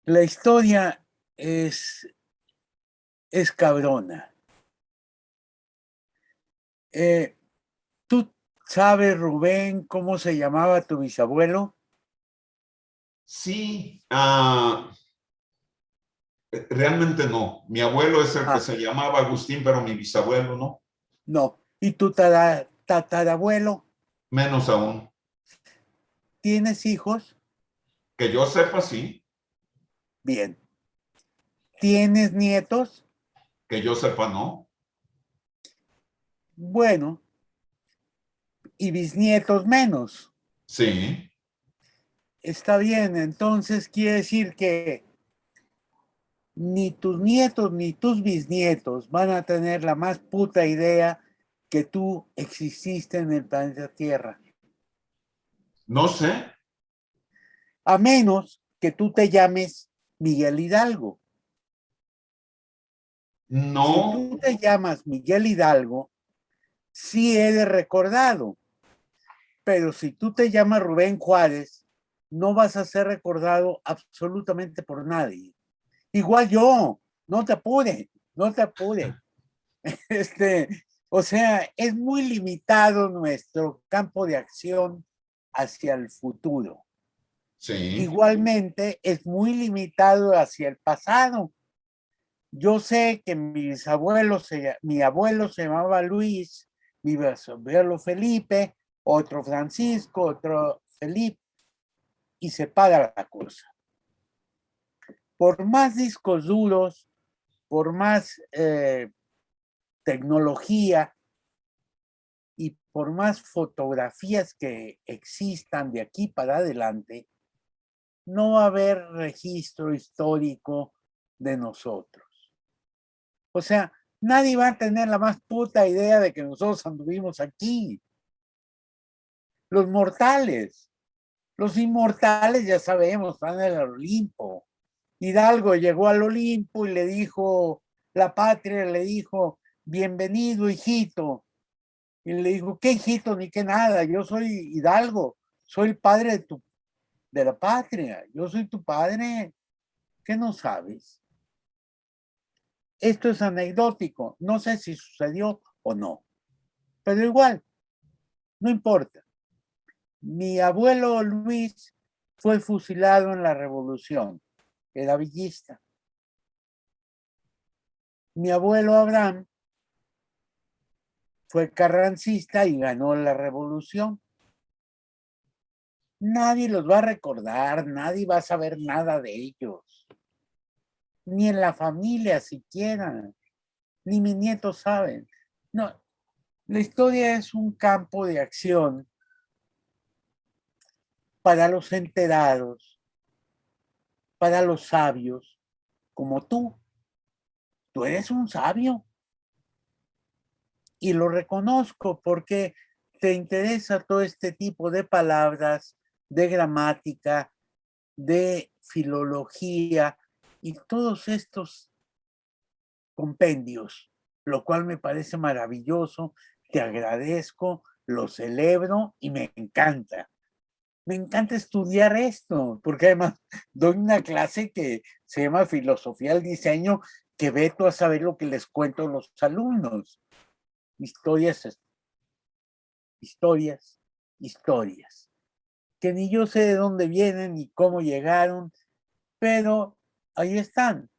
La historia es cabrona. ¿Tú sabes, Rubén, cómo se llamaba tu bisabuelo? Sí, realmente no. Mi abuelo es el que se llamaba Agustín, pero mi bisabuelo no. No. ¿Y tu tatarabuelo? Menos aún. ¿Tienes hijos? Que yo sepa, sí. Bien. ¿Tienes nietos? Que yo sepa, no. Bueno. ¿Y bisnietos menos? Sí. Está bien, entonces quiere decir que ni tus nietos ni tus bisnietos van a tener la más puta idea que tú exististe en el planeta Tierra. No sé. A menos que tú te llames Miguel Hidalgo. No. Si tú te llamas Miguel Hidalgo, sí eres recordado. Pero si tú te llamas Rubén Juárez, no vas a ser recordado absolutamente por nadie. Igual yo, no te apures, no te apures. O sea, es muy limitado nuestro campo de acción hacia el futuro. Sí. Igualmente, es muy limitado hacia el pasado. Yo sé que mi abuelo se llamaba Luis, mi bisabuelo Felipe, otro Francisco, otro Felipe, y se para la cosa. Por más discos duros, por más tecnología y por más fotografías que existan de aquí para adelante, no va a haber registro histórico de nosotros. O sea, nadie va a tener la más puta idea de que nosotros anduvimos aquí. Los mortales, los inmortales ya sabemos, están en el Olimpo. Hidalgo llegó al Olimpo y le dijo, la patria le dijo, bienvenido, hijito. Y le dijo, ¿qué hijito ni qué nada? Yo soy Hidalgo, soy el padre de la patria, yo soy tu padre. ¿Qué no sabes? Esto es anecdótico, no sé si sucedió o no, pero igual, no importa. Mi abuelo Luis fue fusilado en la Revolución, era villista. Mi abuelo Abraham fue carrancista y ganó la Revolución. Nadie los va a recordar, nadie va a saber nada de ellos. Ni en la familia siquiera, ni mis nietos saben. No, la historia es un campo de acción para los enterados, para los sabios, como tú. Tú eres un sabio y lo reconozco porque te interesa todo este tipo de palabras, de gramática, de filología y todos estos compendios, lo cual me parece maravilloso, te agradezco, lo celebro y me encanta. me encanta estudiar esto, porque además doy una clase que se llama Filosofía del Diseño, que veto a saber lo que les cuento a los alumnos. Historias, historias, historias, que ni yo sé de dónde vienen ni cómo llegaron, pero ahí están.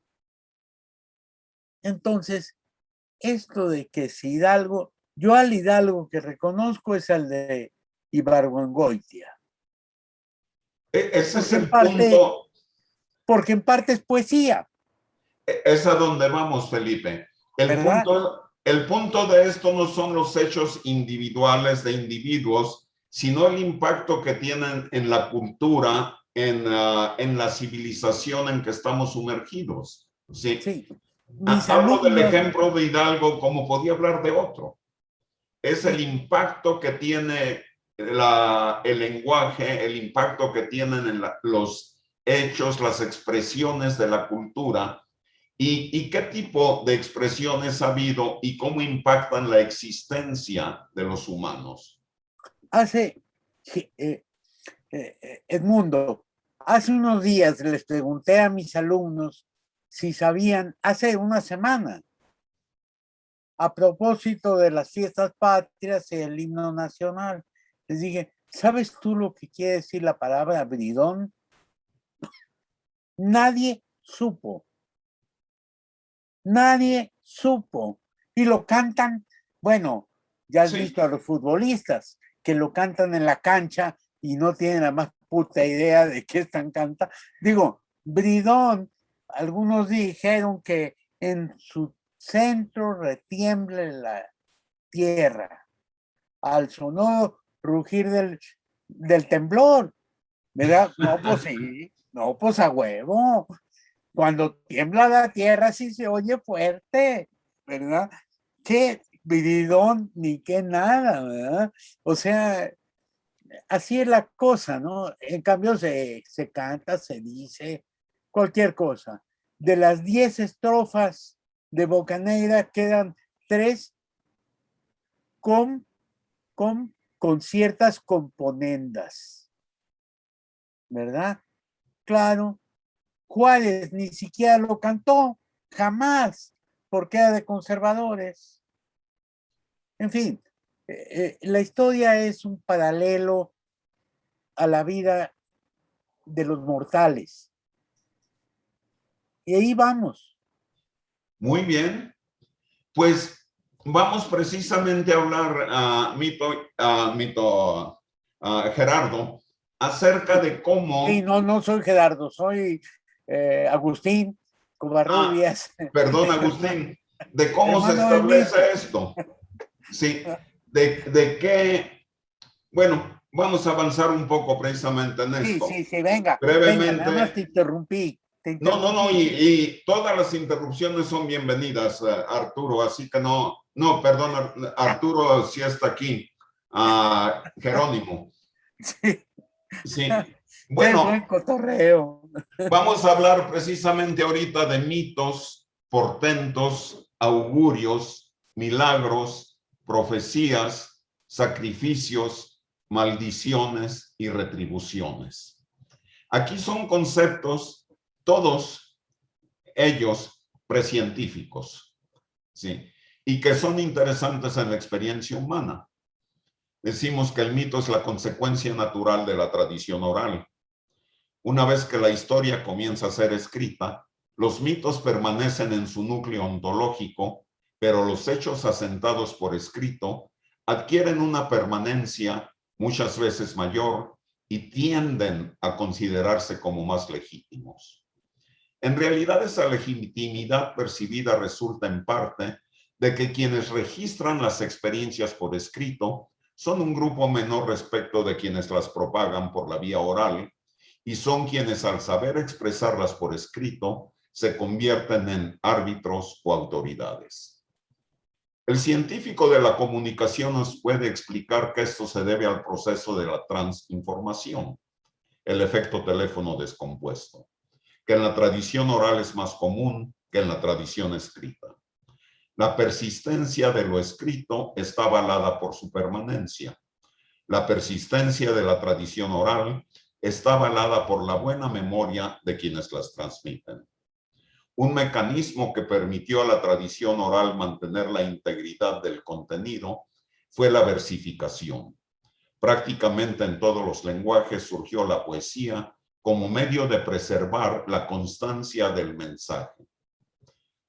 Entonces, esto de que si Hidalgo, yo al Hidalgo que reconozco es al de Ibargüengoitia. Ese es Porque en el parte- punto, Porque en parte es poesía, es a donde vamos, Felipe. ¿verdad? El punto de esto no son los hechos individuales de individuos, sino el impacto que tienen en la cultura, en la civilización en que estamos sumergidos. ¿Sí? Sí. Mis Hablo del alumnos, ejemplo de Hidalgo como podía hablar de otro. Es el impacto que tiene el lenguaje, el impacto que tienen en los hechos, las expresiones de la cultura y qué tipo de expresiones ha habido y cómo impactan la existencia de los humanos. Edmundo, hace unos días les pregunté a mis alumnos si sabían, hace una semana, a propósito de las fiestas patrias y el himno nacional, les dije, ¿sabes tú lo que quiere decir la palabra bridón? Nadie supo. Nadie supo. Y lo cantan, bueno, ya has Sí. visto a los futbolistas que lo cantan en la cancha y no tienen la más puta idea de qué están cantando. Digo, bridón, algunos dijeron que en su centro retiemble la tierra al sonoro rugir del temblor, ¿verdad? No, pues sí, no, pues a huevo. Cuando tiembla la tierra sí se oye fuerte, ¿verdad? Qué bridón ni qué nada, ¿verdad? O sea, así es la cosa, ¿no? En cambio se canta, se dice cualquier cosa. De las 10 estrofas de Bocanegra quedan 3 con ciertas componendas, ¿verdad? Claro, Juárez ni siquiera lo cantó, jamás, porque era de conservadores. En fin, la historia es un paralelo a la vida de los mortales. Y ahí vamos. Muy bien. Pues vamos precisamente a hablar, Gerardo, acerca de cómo... Y no soy Gerardo, soy Agustín Covarrubias. Perdón, Agustín, de cómo se Hermano de establece Mito. esto. Sí, de qué... Bueno, vamos a avanzar un poco precisamente en esto. Sí, venga, nada más te interrumpí. No, y todas las interrupciones son bienvenidas, Arturo, así que perdón, Arturo sí está aquí, Jerónimo. Sí, bueno, Qué buen cotorreo. vamos a hablar precisamente ahorita de mitos, portentos, augurios, milagros, profecías, sacrificios, maldiciones y retribuciones. Aquí son conceptos todos ellos precientíficos, ¿sí? Y que son interesantes en la experiencia humana. Decimos que el mito es la consecuencia natural de la tradición oral. Una vez que la historia comienza a ser escrita, los mitos permanecen en su núcleo ontológico, pero los hechos asentados por escrito adquieren una permanencia muchas veces mayor y tienden a considerarse como más legítimos. En realidad, esa legitimidad percibida resulta en parte de que quienes registran las experiencias por escrito son un grupo menor respecto de quienes las propagan por la vía oral y son quienes al saber expresarlas por escrito se convierten en árbitros o autoridades. El científico de la comunicación nos puede explicar que esto se debe al proceso de la transinformación, el efecto teléfono descompuesto, que en la tradición oral es más común que en la tradición escrita. La persistencia de lo escrito está avalada por su permanencia. La persistencia de la tradición oral está avalada por la buena memoria de quienes las transmiten. Un mecanismo que permitió a la tradición oral mantener la integridad del contenido fue la versificación. Prácticamente en todos los lenguajes surgió la poesía como medio de preservar la constancia del mensaje.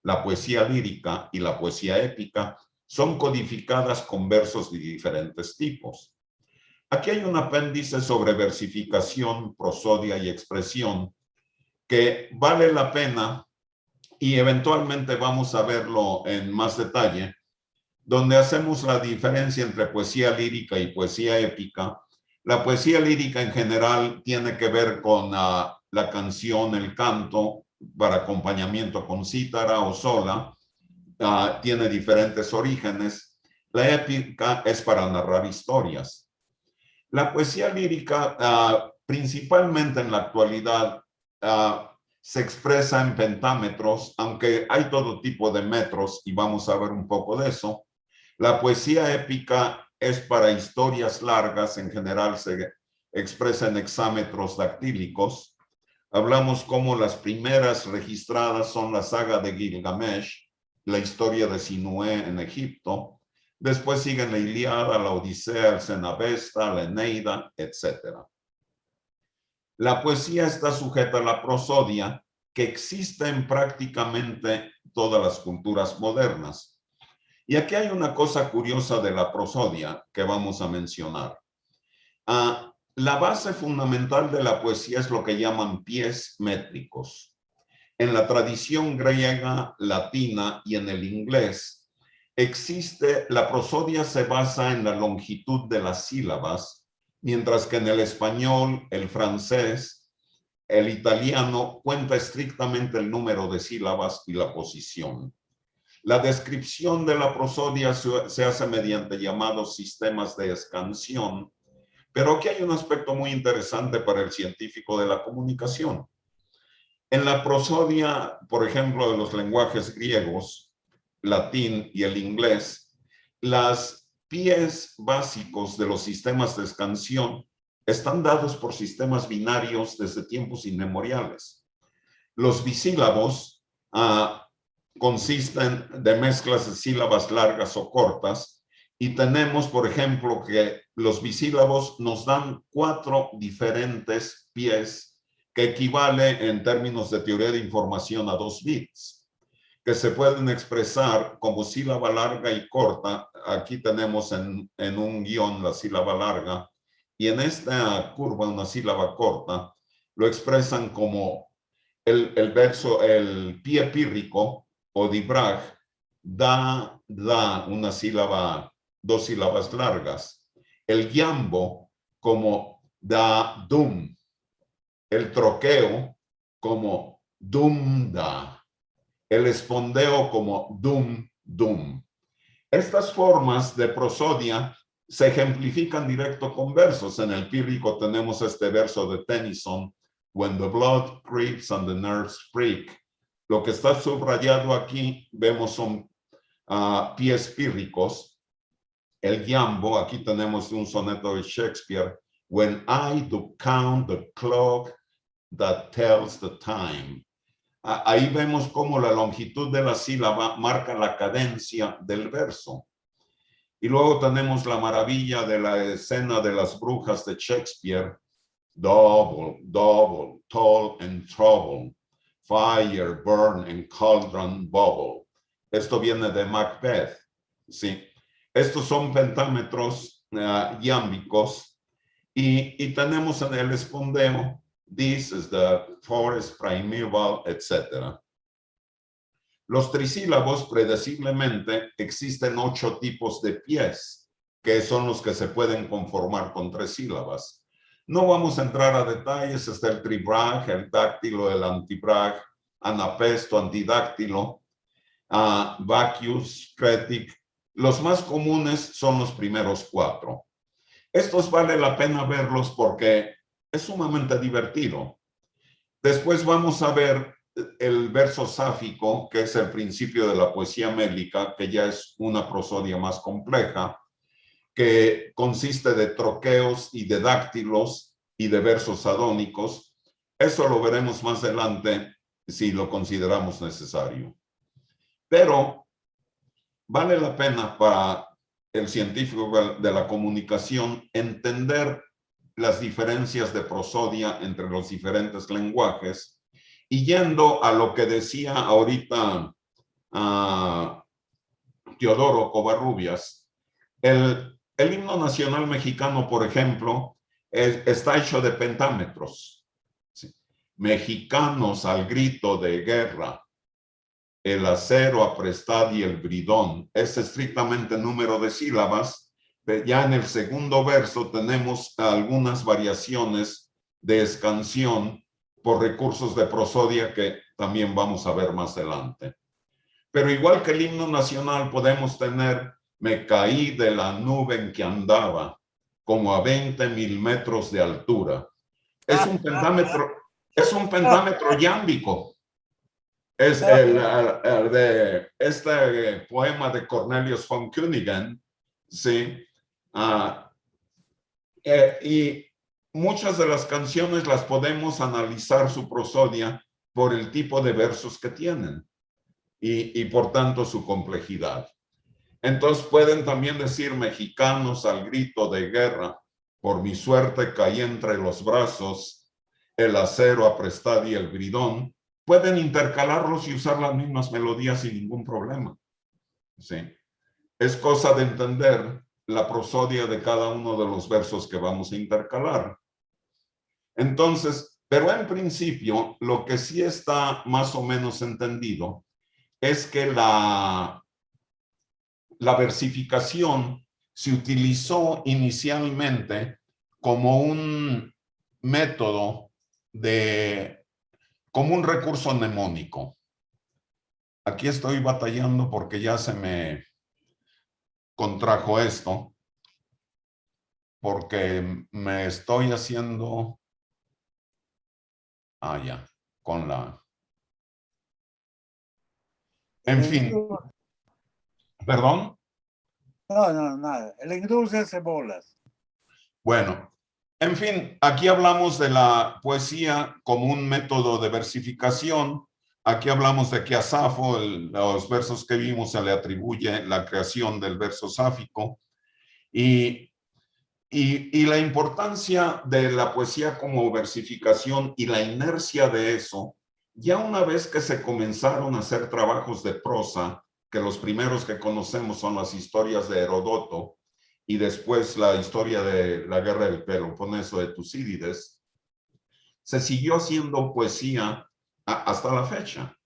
La poesía lírica y la poesía épica son codificadas con versos de diferentes tipos. Aquí hay un apéndice sobre versificación, prosodia y expresión que vale la pena y eventualmente vamos a verlo en más detalle, donde hacemos la diferencia entre poesía lírica y poesía épica. La poesía lírica en general tiene que ver con la canción, el canto, para acompañamiento con cítara o sola. Tiene diferentes orígenes. La épica es para narrar historias. La poesía lírica, principalmente en la actualidad, se expresa en pentámetros, aunque hay todo tipo de metros y vamos a ver un poco de eso. La poesía épica es para historias largas, en general se expresa en hexámetros dactílicos. Hablamos como las primeras registradas son la saga de Gilgamesh, la historia de Sinué en Egipto. Después siguen la Ilíada, la Odisea, el Cenabesta, la Eneida, etc. La poesía está sujeta a la prosodia, que existe en prácticamente todas las culturas modernas. Y aquí hay una cosa curiosa de la prosodia que vamos a mencionar. La base fundamental de la poesía es lo que llaman pies métricos. En la tradición griega, latina y en el inglés, la prosodia se basa en la longitud de las sílabas, mientras que en el español, el francés, el italiano cuenta estrictamente el número de sílabas y la posición. La descripción de la prosodia se hace mediante llamados sistemas de escansión, pero aquí hay un aspecto muy interesante para el científico de la comunicación. En la prosodia, por ejemplo, de los lenguajes griegos, latín y el inglés, las pies básicos de los sistemas de escansión están dados por sistemas binarios desde tiempos inmemoriales. Los bisílabos consisten de mezclas de sílabas largas o cortas y tenemos, por ejemplo, que los bisílabos nos dan 4 diferentes pies que equivale en términos de teoría de información a 2 bits, que se pueden expresar como sílaba larga y corta. Aquí tenemos en un guión la sílaba larga y en esta curva una sílaba corta. Lo expresan como el verso, el pie pírrico o dibraj, da, una sílaba, 2 sílabas largas. El giambo como da, dum. El troqueo como dum-da. El espondeo como dum-dum. Estas formas de prosodia se ejemplifican directo con versos. En el pírrico tenemos este verso de Tennyson, When the blood creeps and the nerves freak. Lo que está subrayado aquí, vemos son pies pírricos. El giambo, aquí tenemos un soneto de Shakespeare, When I do count the clock that tells the time. Ahí vemos cómo la longitud de la sílaba marca la cadencia del verso. Y luego tenemos la maravilla de la escena de las brujas de Shakespeare. Double, double, tall and trouble. Fire, burn and cauldron bubble. Esto viene de Macbeth. ¿Sí? Estos son pentámetros iámbicos. Y tenemos en el espondeo, this is the forest primeval, etc. Los trisílabos, predeciblemente, existen 8 tipos de pies, que son los que se pueden conformar con 3 sílabas. No vamos a entrar a detalles, está el tribraj, el dáctilo, el antibraj, anapesto, antidáctilo, vacuus, cretic. Los más comunes son los primeros 4. Estos vale la pena verlos porque es sumamente divertido. Después vamos a ver el verso sáfico, que es el principio de la poesía mélica, que ya es una prosodia más compleja, que consiste de troqueos y de dáctilos y de versos adónicos. Eso lo veremos más adelante si lo consideramos necesario. Pero vale la pena para el científico de la comunicación entender las diferencias de prosodia entre los diferentes lenguajes, y yendo a lo que decía ahorita Teodoro Covarrubias, el himno nacional mexicano, por ejemplo, está hecho de pentámetros. ¿Sí? Mexicanos al grito de guerra, el acero aprestad y el bridón. Es estrictamente número de sílabas. Ya en el segundo verso tenemos algunas variaciones de escansión por recursos de prosodia que también vamos a ver más adelante. Pero igual que el himno nacional podemos tener me caí de la nube en que andaba, como a 20,000 metros de altura. Es un pentámetro yámbico. Es el de este poema de Cornelius von Königin, ¿sí? Y muchas de las canciones las podemos analizar su prosodia por el tipo de versos que tienen y por tanto su complejidad. Entonces pueden también decir mexicanos al grito de guerra, por mi suerte caí entre los brazos, el acero aprestad y el bridón. Pueden intercalarlos y usar las mismas melodías sin ningún problema. ¿Sí? Es cosa de entender la prosodia de cada uno de los versos que vamos a intercalar. Entonces, pero en principio, lo que sí está más o menos entendido es que la versificación se utilizó inicialmente como un método como un recurso mnemónico. Aquí estoy batallando porque ya se me contrajo esto, porque me estoy haciendo, ya, con la, en fin, ¿perdón? No, nada, el engrudo hace bolas. Bueno, en fin, aquí hablamos de la poesía como un método de versificación. Aquí hablamos de que a Safo, los versos que vimos, se le atribuye la creación del verso sáfico. Y la importancia de la poesía como versificación y la inercia de eso, ya una vez que se comenzaron a hacer trabajos de prosa, que los primeros que conocemos son las historias de Heródoto, y después la historia de la guerra del Peloponeso de Tucídides, se siguió haciendo poesía hasta la fecha.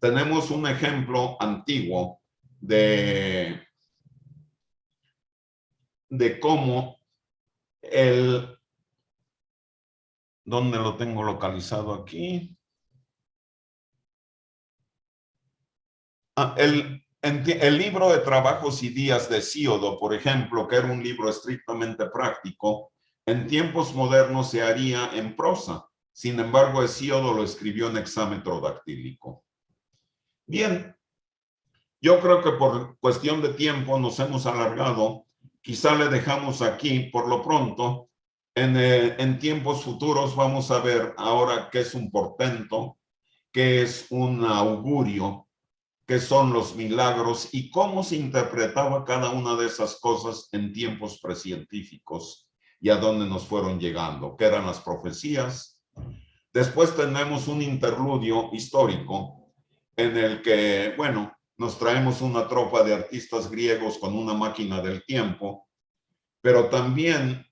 Tenemos un ejemplo antiguo de cómo ¿dónde lo tengo localizado aquí? El libro de trabajos y días de Hesíodo, por ejemplo, que era un libro estrictamente práctico, en tiempos modernos se haría en prosa. Sin embargo, Hesíodo lo escribió en hexámetro dactílico. Bien, yo creo que por cuestión de tiempo nos hemos alargado. Quizá le dejamos aquí por lo pronto. En tiempos futuros vamos a ver ahora qué es un portento, qué es un augurio, qué son los milagros y cómo se interpretaba cada una de esas cosas en tiempos precientíficos y a dónde nos fueron llegando, qué eran las profecías. Después tenemos un interludio histórico en el que, bueno, nos traemos una tropa de artistas griegos con una máquina del tiempo, pero también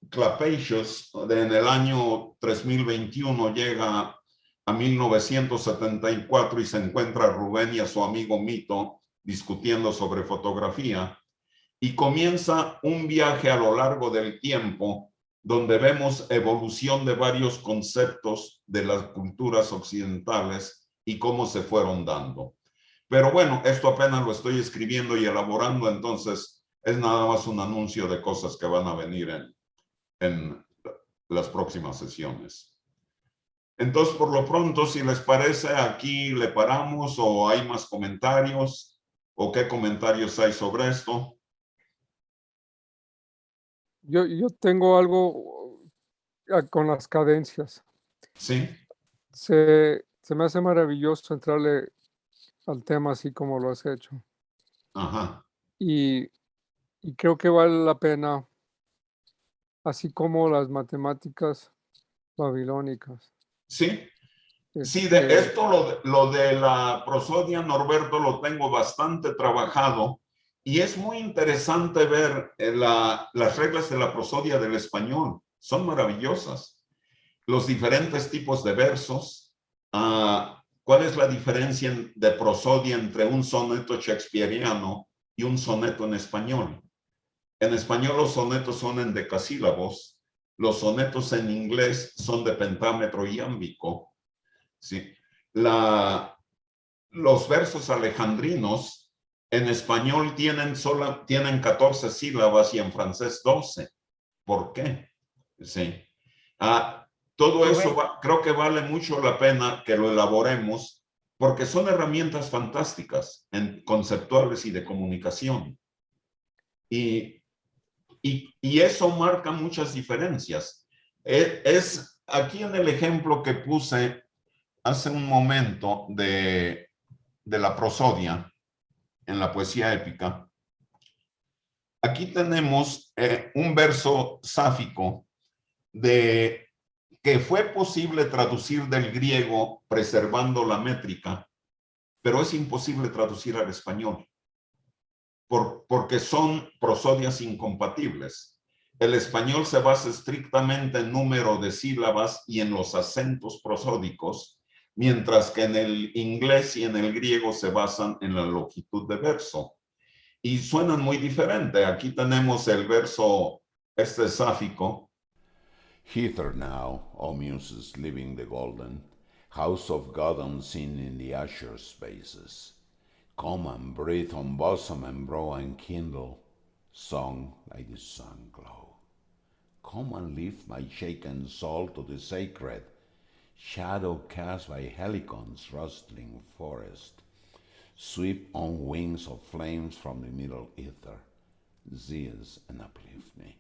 Clapeyus en el año 3021 llega a 1974 y se encuentra a Rubén y a su amigo Mito discutiendo sobre fotografía, y comienza un viaje a lo largo del tiempo donde vemos evolución de varios conceptos de las culturas occidentales y cómo se fueron dando. Pero bueno, esto apenas lo estoy escribiendo y elaborando, entonces es nada más un anuncio de cosas que van a venir en las próximas sesiones. Entonces, por lo pronto, si les parece, aquí le paramos, o hay más comentarios, o qué comentarios hay sobre esto. Yo tengo algo con las cadencias. Sí, Se me hace maravilloso entrarle al tema así como lo has hecho. ajá, Y, y creo que vale la pena, así como las matemáticas babilónicas. sí. Sí, de Este, esto lo de la prosodia, Norberto, lo tengo bastante trabajado y es muy interesante ver las reglas de la prosodia del español. Son maravillosas. Los diferentes tipos de versos. ¿Cuál es la diferencia de prosodia entre un soneto shakespeariano y un soneto en español? En español los sonetos son en decasílabos. Los sonetos en inglés son de pentámetro iámbico. ¿Sí? Los versos alejandrinos en español tienen 14 sílabas y en francés 12. ¿Por qué? Sí. Todo eso creo que vale mucho la pena que lo elaboremos porque son herramientas fantásticas, conceptuales y de comunicación. Y eso marca muchas diferencias. Aquí en el ejemplo que puse hace un momento de la prosodia en la poesía épica, aquí tenemos un verso sáfico que fue posible traducir del griego preservando la métrica, pero es imposible traducir al español, porque son prosodias incompatibles. El español se basa estrictamente en número de sílabas y en los acentos prosódicos, mientras que en el inglés y en el griego se basan en la longitud de verso. Y suenan muy diferente. Aquí tenemos el verso sáfico. Hither now, O muses living the golden, house of God unseen in the azure spaces. Come and breathe on bosom and brow and kindle, song like the sun glow. Come and lift my shaken soul to the sacred, shadow cast by Helicon's rustling forest. Sweep on wings of flames from the middle ether, zeus and uplift me.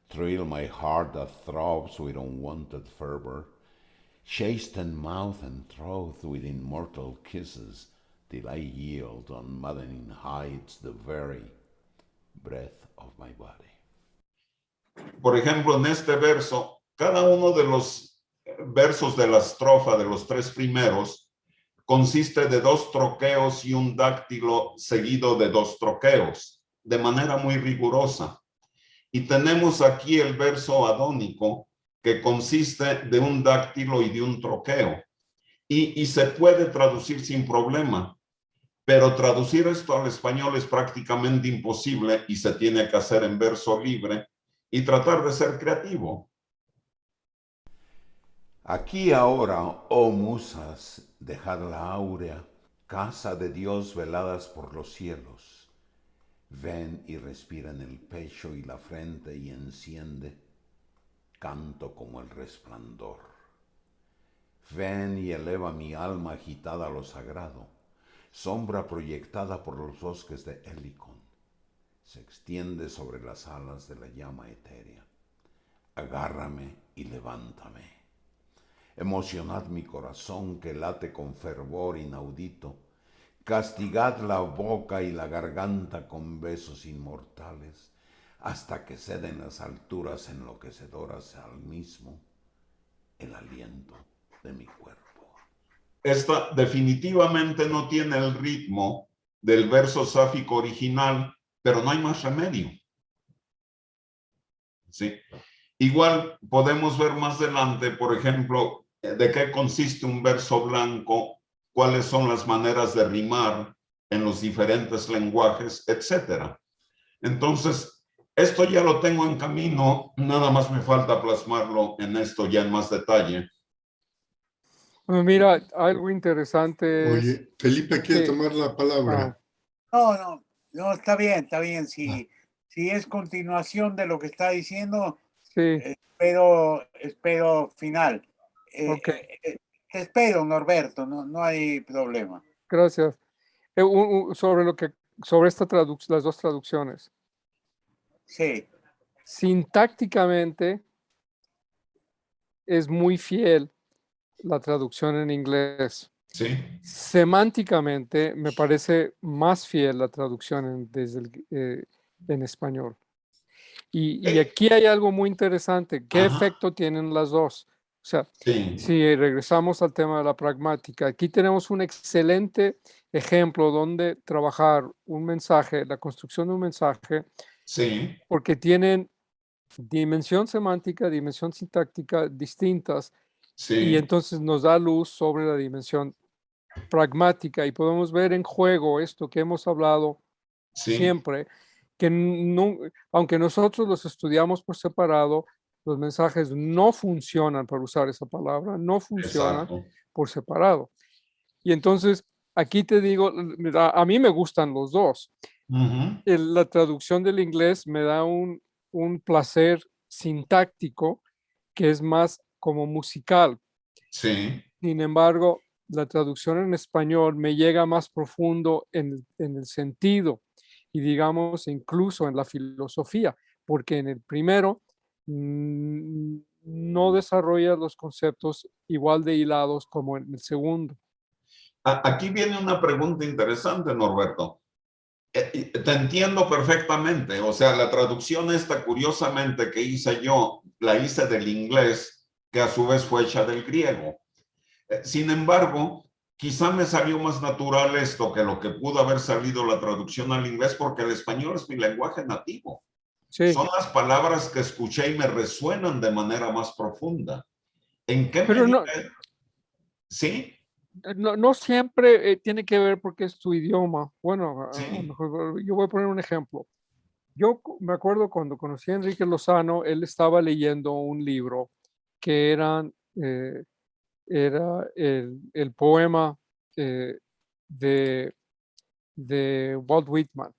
Thrill my heart that throbs with unwonted fervor, chasten mouth and throat with immortal kisses, till I yield on maddening heights the very breath of my body. Por ejemplo, en este verso, cada uno de los versos de la estrofa de los tres primeros consiste de 2 troqueos y un dáctilo seguido de 2 troqueos, de manera muy rigurosa. Y tenemos aquí el verso adónico, que consiste de un dáctilo y de un troqueo. Y se puede traducir sin problema, pero traducir esto al español es prácticamente imposible y se tiene que hacer en verso libre y tratar de ser creativo. Aquí ahora, oh musas, dejad la áurea, casa de Dios veladas por los cielos. Ven y respira en el pecho y la frente y enciende canto como el resplandor. Ven y eleva mi alma agitada a lo sagrado, sombra proyectada por los bosques de Helicon. Se extiende sobre las alas de la llama etérea. Agárrame y levántame. Emocionad mi corazón que late con fervor inaudito. Castigad la boca y la garganta con besos inmortales, hasta que ceden las alturas enloquecedoras al mismo el aliento de mi cuerpo. Esta definitivamente no tiene el ritmo del verso sáfico original, pero no hay más remedio. Sí. Igual podemos ver más adelante, por ejemplo, de qué consiste un verso blanco, cuáles son las maneras de rimar en los diferentes lenguajes, etcétera. Entonces, esto ya lo tengo en camino, nada más me falta plasmarlo en esto ya en más detalle. Bueno, mira, algo interesante es Oye, Felipe quiere que- tomar la palabra. No, está bien. Si es continuación de lo que está diciendo, sí, espero final. ok, Te espero, Norberto, no hay problema. gracias. Sobre las dos traducciones. Sí. sintácticamente es muy fiel la traducción en inglés. Sí, Semánticamente me parece más fiel la traducción en español. Y aquí hay algo muy interesante. ¿Qué Ajá. efecto tienen las dos? O sea, sí, si regresamos al tema de la pragmática, aquí tenemos un excelente ejemplo donde trabajar un mensaje, la construcción de un mensaje, sí, porque tienen dimensión semántica, dimensión sintáctica distintas, y sí, entonces nos da luz sobre la dimensión pragmática y podemos ver en juego esto que hemos hablado sí, siempre, que no, aunque nosotros los estudiamos por separado, los mensajes no funcionan, para usar esa palabra, no funcionan exacto. por separado. Y entonces, aquí te digo, a mí me gustan los dos. Ujú, La traducción del inglés me da un placer sintáctico que es más como musical. sí, Sin embargo, la traducción en español me llega más profundo en el sentido y digamos incluso en la filosofía, porque en el primero no desarrolla los conceptos igual de hilados como en el segundo. Aquí viene una pregunta interesante, Norberto. Te entiendo perfectamente. O sea, la traducción esta, curiosamente, que hice yo, la hice del inglés, que a su vez fue hecha del griego. Sin embargo, quizá me salió más natural esto que lo que pudo haber salido la traducción al inglés, porque el español es mi lenguaje nativo. Sí, Son las palabras que escuché y me resuenan de manera más profunda. ¿En qué pero medida? no, Sí, no siempre tiene que ver porque es tu idioma. Bueno, a lo sí, mejor yo voy a poner un ejemplo. Yo me acuerdo cuando conocí a Enrique Lozano, él estaba leyendo un libro que era el poema eh, de, de Walt Whitman,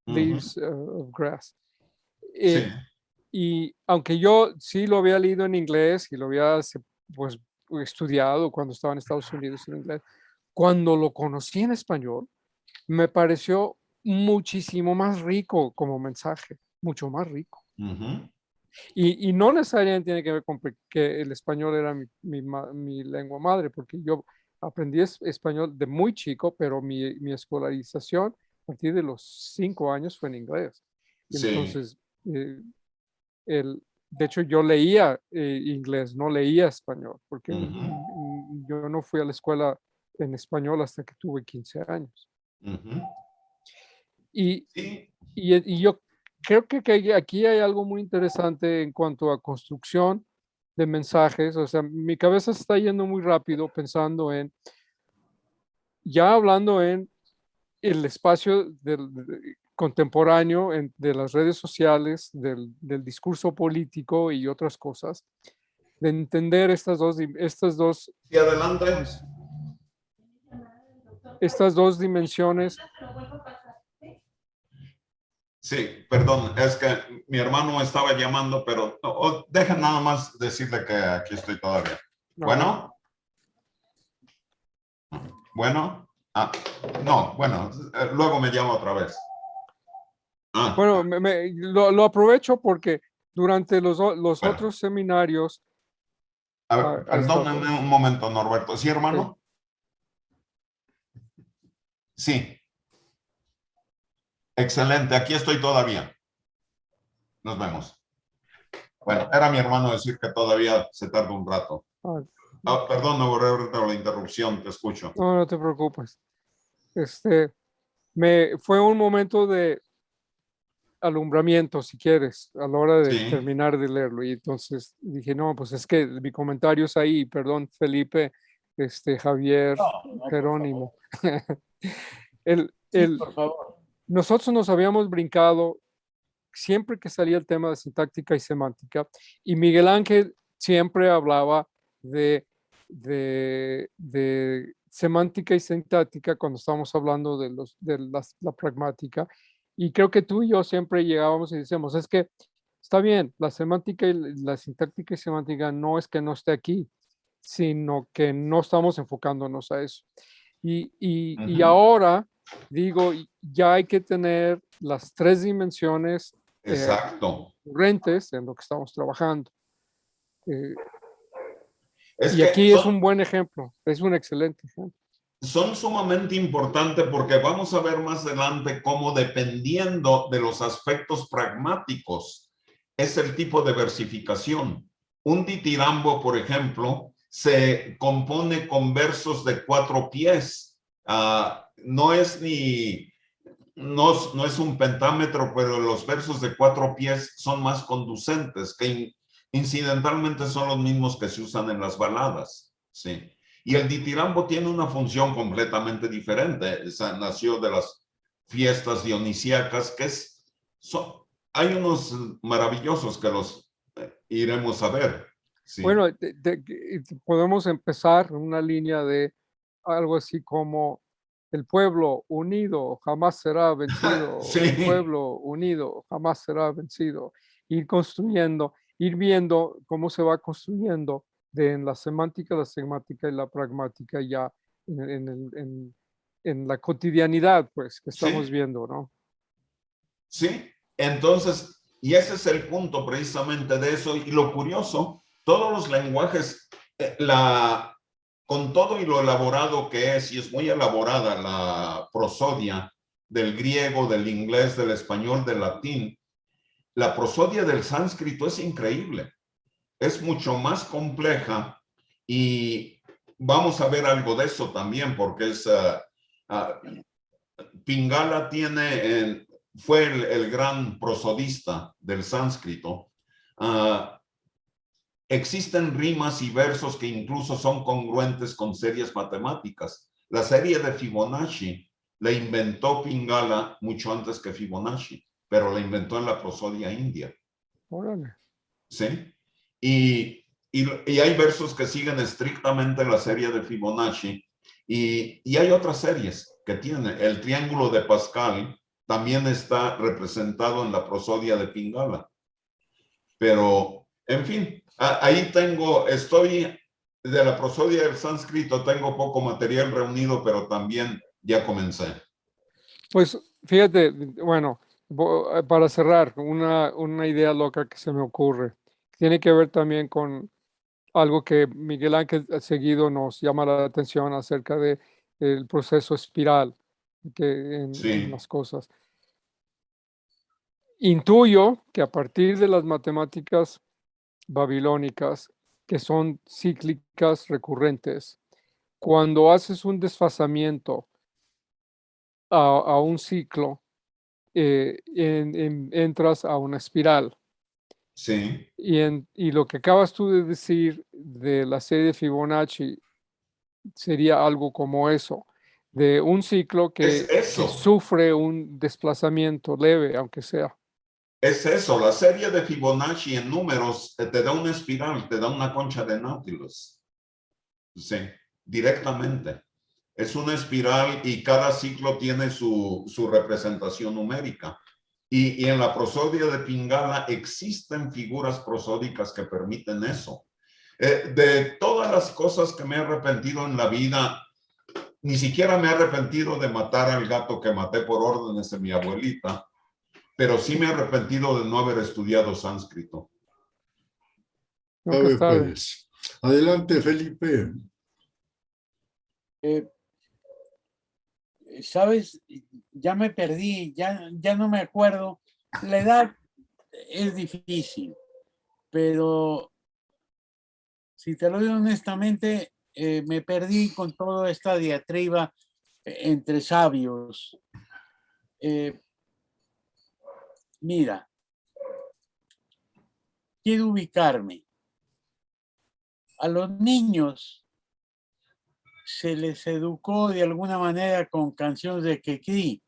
ujú, Leaves of Grass. sí, Eh, y aunque yo sí lo había leído en inglés y lo había pues, estudiado cuando estaba en Estados Unidos en inglés, cuando lo conocí en español, me pareció muchísimo más rico como mensaje, mucho más rico. ujú, Y no necesariamente tiene que ver con que el español era mi lengua madre, porque yo aprendí español de muy chico, pero mi escolarización a partir de los 5 años fue en inglés. sí, Entonces, eh, de hecho, yo leía inglés, no leía español, porque ujú, yo no fui a la escuela en español hasta que tuve 15 años. ujú, Y, sí, y yo creo que aquí hay algo muy interesante en cuanto a construcción de mensajes. O sea, mi cabeza se está yendo muy rápido pensando ya hablando en el espacio contemporáneo de las redes sociales, del discurso político y otras cosas, de entender sí, adelante. pues, estas dos dimensiones. Sí, perdón, es que mi hermano estaba llamando, pero deja nada más decirle que aquí estoy todavía. Ajá. Bueno, bueno, no, bueno, luego me llama otra vez. Bueno, lo aprovecho porque durante los Bueno, otros seminarios, a ver, ahí está perdóname otra vez. un momento, Norberto. ¿Sí, Sí. hermano? Sí, excelente, aquí estoy todavía. Nos vemos. Bueno, era mi hermano decir que todavía se tarda un rato. Ah, Perdón, Norberto, la interrupción, te escucho. no, no te preocupes. Este, fue un momento de alumbramiento, si quieres, a la hora de Sí, terminar de leerlo. Y entonces dije, no, pues es que mi comentario es ahí, perdón, Felipe, Javier, No, no, por favor. Jerónimo. El, Sí, el, por favor. nosotros nos habíamos brincado siempre que salía el tema de sintáctica y semántica, y Miguel Ángel siempre hablaba de semántica y sintáctica cuando estábamos hablando la pragmática, y creo que tú y yo siempre llegábamos y decíamos, es que está bien, la semántica y la sintáctica y semántica no es que no esté aquí, sino que no estamos enfocándonos a eso. Y ujú, ahora digo, ya hay que tener las tres dimensiones Exacto. recurrentes en lo que estamos trabajando. Es Y que aquí es un buen ejemplo, es un excelente ejemplo. son sumamente importantes porque vamos a ver más adelante cómo, dependiendo de los aspectos pragmáticos, es el tipo de versificación. Un ditirambo, por ejemplo, se compone con versos de 4 pies. No es un pentámetro, pero los versos de 4 pies son más conducentes, que incidentalmente son los mismos que se usan en las baladas, ¿sí? Y el ditirambo tiene una función completamente diferente. Nació de las fiestas dionisíacas, hay unos maravillosos que los iremos a ver. ¿Sí? Bueno, podemos empezar una línea de algo así como: el pueblo unido jamás será vencido, Sí. el pueblo unido jamás será vencido. Ir construyendo, ir viendo cómo se va construyendo en la semántica y la pragmática ya en la cotidianidad, pues, que estamos Sí. viendo, ¿no? Sí, entonces, y ese es el punto precisamente de eso. Y lo curioso, todos los lenguajes, con todo y lo elaborado que es, y es muy elaborada la prosodia del griego, del inglés, del español, del latín, la prosodia del sánscrito es increíble. Es mucho más compleja y vamos a ver algo de eso también, porque Pingala fue el gran prosodista del sánscrito. Existen rimas y versos que incluso son congruentes con series matemáticas. La serie de Fibonacci la inventó Pingala mucho antes que Fibonacci, pero la inventó en la prosodia india. Órale. ¿Sí? Y hay versos que siguen estrictamente la serie de Fibonacci, y hay otras series que tiene. El triángulo de Pascal también está representado en la prosodia de Pingala. Pero, en fin, ahí estoy de la prosodia del sánscrito, tengo poco material reunido, pero también ya comencé. Pues fíjate, bueno, para cerrar, una idea loca que se me ocurre. Tiene que ver también con algo que Miguel Ángel seguido nos llama la atención acerca de el proceso espiral en las cosas. Intuyo que a partir de las matemáticas babilónicas, que son cíclicas recurrentes, cuando haces un desfasamiento a un ciclo, entras a una espiral. Sí. Y lo que acabas tú de decir de la serie de Fibonacci sería algo como eso, de un ciclo que sufre un desplazamiento leve, aunque sea. Es eso, la serie de Fibonacci en números te da una espiral, te da una concha de Nautilus. Sí, directamente. Es una espiral y cada ciclo tiene su representación numérica. Y en la prosodia de Pingala existen figuras prosódicas que permiten eso. De todas las cosas que me he arrepentido en la vida, ni siquiera me he arrepentido de matar al gato que maté por órdenes de mi abuelita, pero sí me he arrepentido de no haber estudiado sánscrito. Pues. Adelante, Felipe. ¿Sabes? Ya me perdí, ya no me acuerdo. La edad es difícil, pero si te lo digo honestamente, me perdí con toda esta diatriba entre sabios. Mira, quiero ubicarme. A los niños se les educó de alguna manera con canciones de Kekri.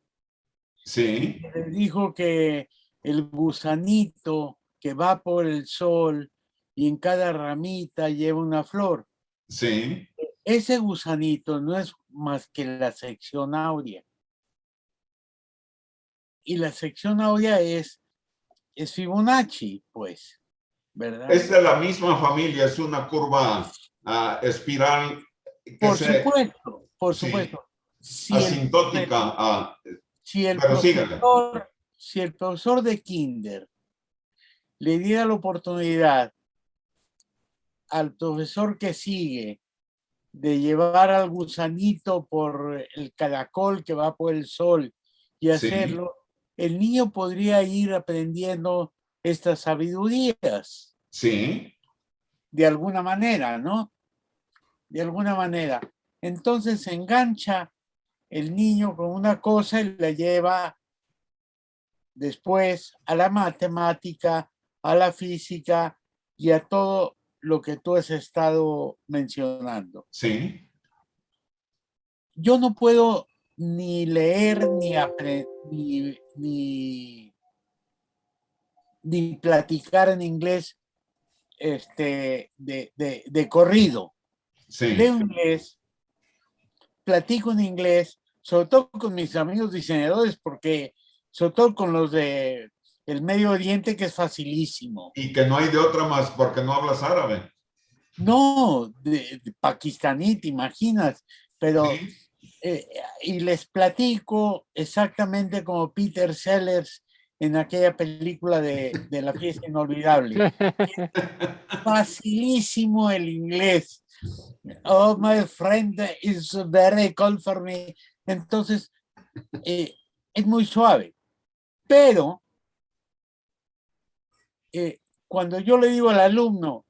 Sí. Les dijo que el gusanito que va por el sol y en cada ramita lleva una flor. Sí. Ese gusanito no es más que la sección áurea. Y la sección áurea es Fibonacci, pues, ¿verdad? Es de la misma familia, es una curva espiral. Por supuesto. Sí, Si asintótica. si el pero profesor si el profesor de kinder le diera la oportunidad al profesor que sigue de llevar al gusanito por el caracol que va por el sol y hacerlo, el niño podría ir aprendiendo estas sabidurías. Sí. De alguna manera, ¿no? De alguna manera. Entonces se engancha el niño con una cosa y la lleva después a la matemática, a la física y a todo lo que tú has estado mencionando. Sí. Yo no puedo ni leer ni platicar en inglés de corrido. Sí. Leo inglés, platico en inglés, sobre todo con mis amigos diseñadores, porque sobre todo con los de el Medio Oriente, que es facilísimo. Y que no hay de otra más porque no hablas árabe. No, de pakistaní, te imaginas, pero Sí. y les platico exactamente como Peter Sellers en aquella película de La fiesta inolvidable. Facilísimo el inglés. Oh, my friend is very cold for me. Entonces, es muy suave. Pero, cuando yo le digo al alumno,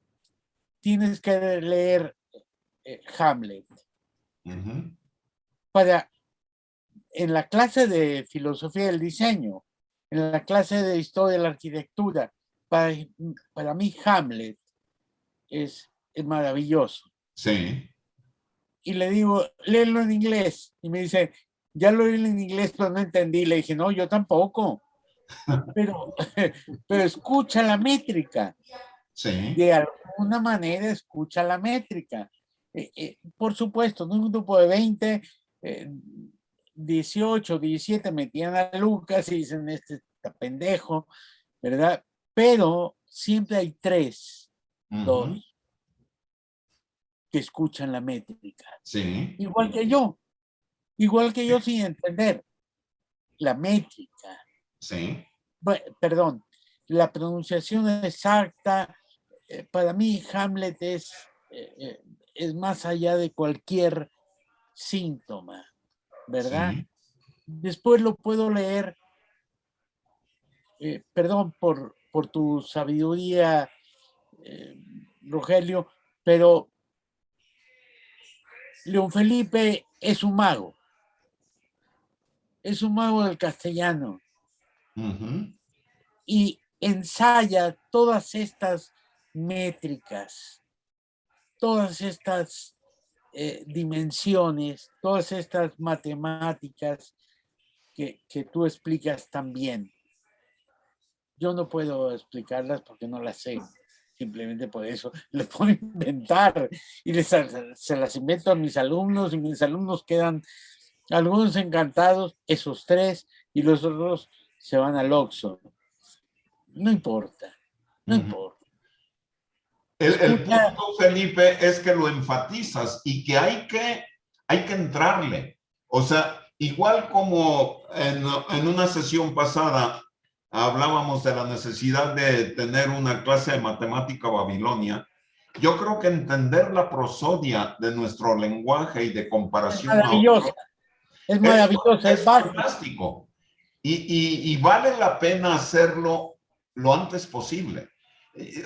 tienes que leer Hamlet. Para, en la clase de filosofía del diseño, en la clase de historia de la arquitectura, para mí Hamlet es maravilloso. Sí. Y le digo, léelo en inglés. Y me dice, ya lo leí en inglés, pero no entendí. Le dije, no, yo tampoco. Pero escucha la métrica. Sí. De alguna manera escucha la métrica. Por supuesto, en un grupo de 20, 18, 17 metían a Lucas y dicen, este está pendejo, ¿verdad? Pero siempre hay 3, 2 que escuchan la métrica. Sí. Igual que yo sin entender la métrica. Sí. Perdón, la pronunciación exacta. Para mí Hamlet es más allá de cualquier síntoma, ¿verdad? Sí. Después lo puedo leer, perdón por tu sabiduría, Rogelio, pero León Felipe es un mago del castellano y ensaya todas estas métricas, todas estas dimensiones, todas estas matemáticas que tú explicas tan bien. Yo no puedo explicarlas porque no las sé. Simplemente por eso les puedo inventar y se las invento a mis alumnos y mis alumnos quedan algunos encantados, esos 3, y los otros se van al Oxxo. No importa, no importa. El punto, Felipe, es que lo enfatizas y que hay que entrarle. O sea, igual como en una sesión pasada hablábamos de la necesidad de tener una clase de matemática babilonia, yo creo que entender la prosodia de nuestro lenguaje y de comparación es maravillosa, es maravillosa, es fantástico. Y vale la pena hacerlo lo antes posible.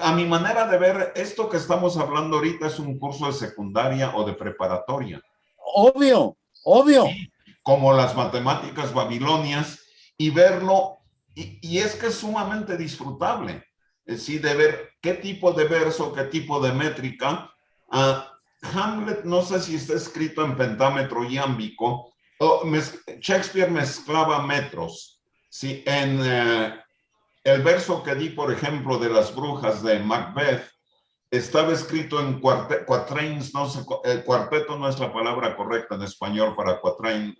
A mi manera de ver, esto que estamos hablando ahorita es un curso de secundaria o de preparatoria. Obvio. Sí, como las matemáticas babilonias, y verlo, y es que es sumamente disfrutable. Es decir, de ver qué tipo de verso, qué tipo de métrica. Hamlet, no sé si está escrito en pentámetro iámbico. Shakespeare mezclaba metros. Sí, en el verso que di, por ejemplo, de las brujas de Macbeth, estaba escrito en quatrains, no sé, cuarteto no es la palabra correcta en español para quatrain.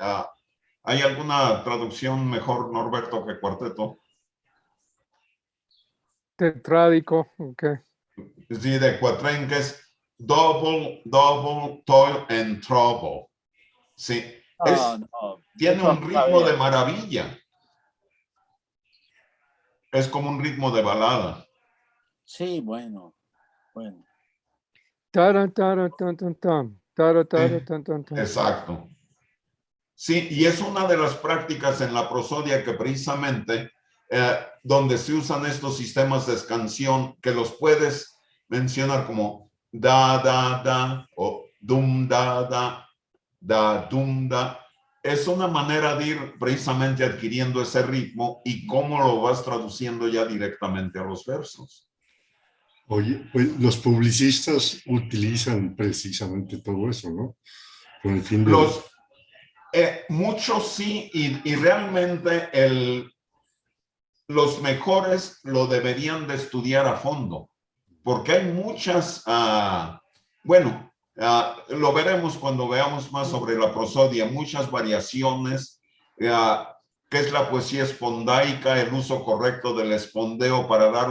¿Hay alguna traducción mejor, Norberto, que cuarteto? Tetrádico, ok. Sí, de quatrain, que es double, toil and trouble. Sí, tiene un ritmo de maravilla. Es como un ritmo de balada. Sí, bueno. Tara, tara, tan, tan, tan. Tara, tara, tan, tan, tan. Exacto. Sí, y es una de las prácticas en la prosodia que precisamente donde se usan estos sistemas de escansión que los puedes mencionar como da, da, da o dum, da, dum, da. Es una manera de ir precisamente adquiriendo ese ritmo y cómo lo vas traduciendo ya directamente a los versos. Oye, pues los publicistas utilizan precisamente todo eso, ¿no? Con el fin de... Muchos sí, y realmente los mejores lo deberían de estudiar a fondo, porque hay muchas, bueno, lo veremos cuando veamos más sobre la prosodia, muchas variaciones, que es la poesía espondaica, el uso correcto del espondeo para dar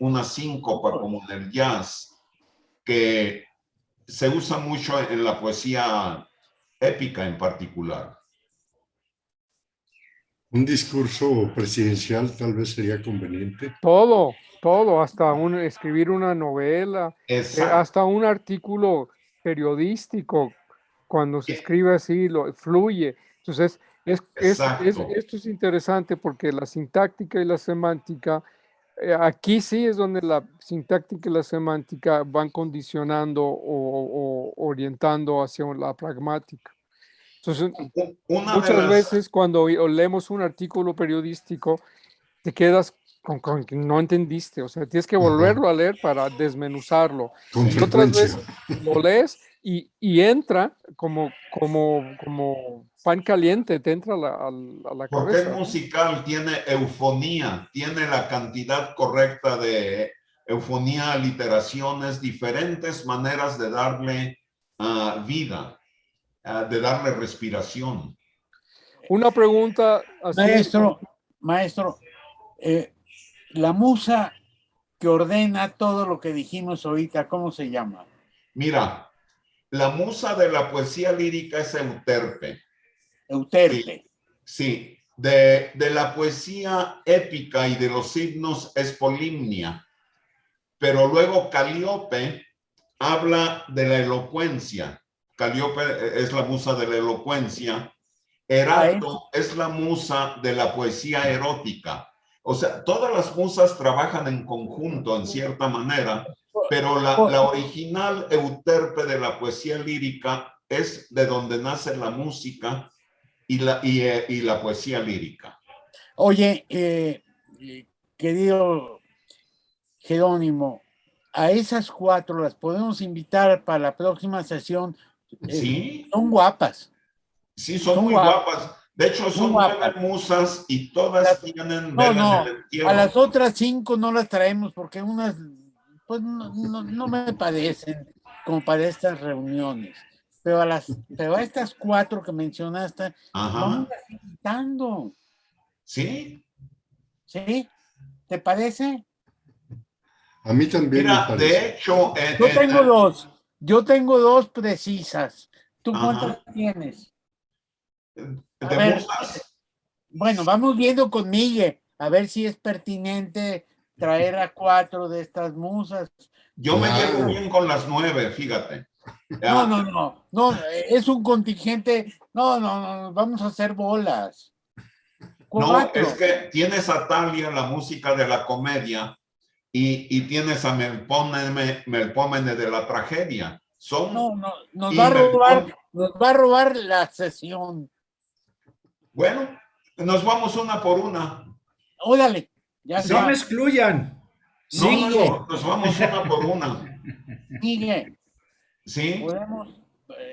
una síncopa como en el jazz, que se usa mucho en la poesía épica en particular. Un discurso presidencial tal vez sería conveniente. Todo, hasta escribir una novela, Exacto. hasta un artículo periodístico, cuando se escribe así, fluye. Entonces, Exacto. esto es interesante porque la sintáctica y la semántica, aquí sí es donde la sintáctica y la semántica van condicionando o orientando hacia la pragmática. Entonces, muchas veces cuando leemos un artículo periodístico, te quedas con que no entendiste, o sea, tienes que volverlo a leer para desmenuzarlo. Con Y otras frecuencia. veces lo lees y entra como pan caliente, te entra a la Porque cabeza. es musical, tiene eufonía, tiene la cantidad correcta de eufonía, aliteraciones, diferentes maneras de darle vida, de darle respiración. Una pregunta así. Maestro, la musa que ordena todo lo que dijimos ahorita, ¿cómo se llama? Mira, la musa de la poesía lírica es Euterpe. Euterpe. Sí. De la poesía épica y de los himnos es Polimnia. Pero luego Calíope habla de la elocuencia. Calíope es la musa de la elocuencia. Erato es la musa de la poesía erótica. O sea, todas las musas trabajan en conjunto en cierta manera, pero la original Euterpe de la poesía lírica es de donde nace la música y la poesía lírica. Oye, querido Jerónimo, a esas 4 las podemos invitar para la próxima sesión. Sí. Son guapas. Sí, son muy guapas. De hecho, son 9 musas y todas tienen vela en el entierro. A las otras 5 no las traemos porque unas, pues no me parecen como para estas reuniones. Pero a estas 4 que mencionaste, vamos invitando. ¿Sí? ¿Sí? ¿Te parece? A mí también me parece. De hecho... Yo tengo dos precisas. ¿Tú cuántas tienes? ¿De musas? Bueno, vamos viendo con Miguel, a ver si es pertinente traer a 4 de estas musas. Yo me llevo bien con las 9, fíjate. No, es un contingente. No, vamos a hacer bolas. 4. No, es que tienes a Talia, la música de la comedia, y tienes a Melpómene de la tragedia. Nos va a robar la sesión. Bueno, nos vamos una por una. Órale, no me excluyan. No, nos vamos una por una. Miguel. Sí.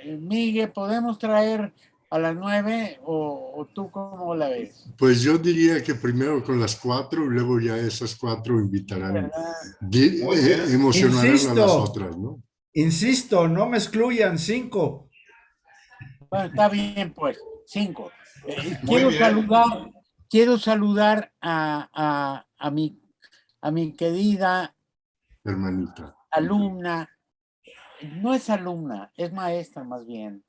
Miguel, ¿podemos traer a las 9 o tú cómo la ves? Pues yo diría que primero con las 4 y luego ya esas 4 invitarán, emocionarán a las otras, ¿no? Insisto, no me excluyan, 5. Bueno, está bien, pues, 5. Quiero saludar a mi querida hermanita, alumna. No es alumna, es maestra más bien.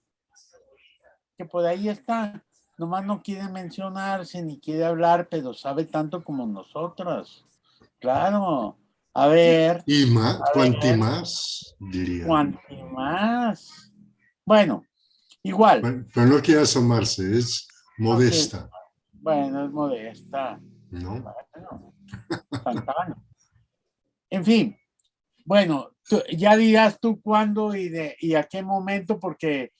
Que por ahí está. nomás no quiere mencionarse ni quiere hablar, pero sabe tanto como nosotras. Claro. A ver, Y más, a cuanti ver, más, diría. cuanto más. Bueno, igual. Bueno, pero no quiere asomarse, es modesta, Bueno, es modesta. ¿no? Bueno, Santana. En fin, bueno, ya dirás tú cuándo y a qué momento, porque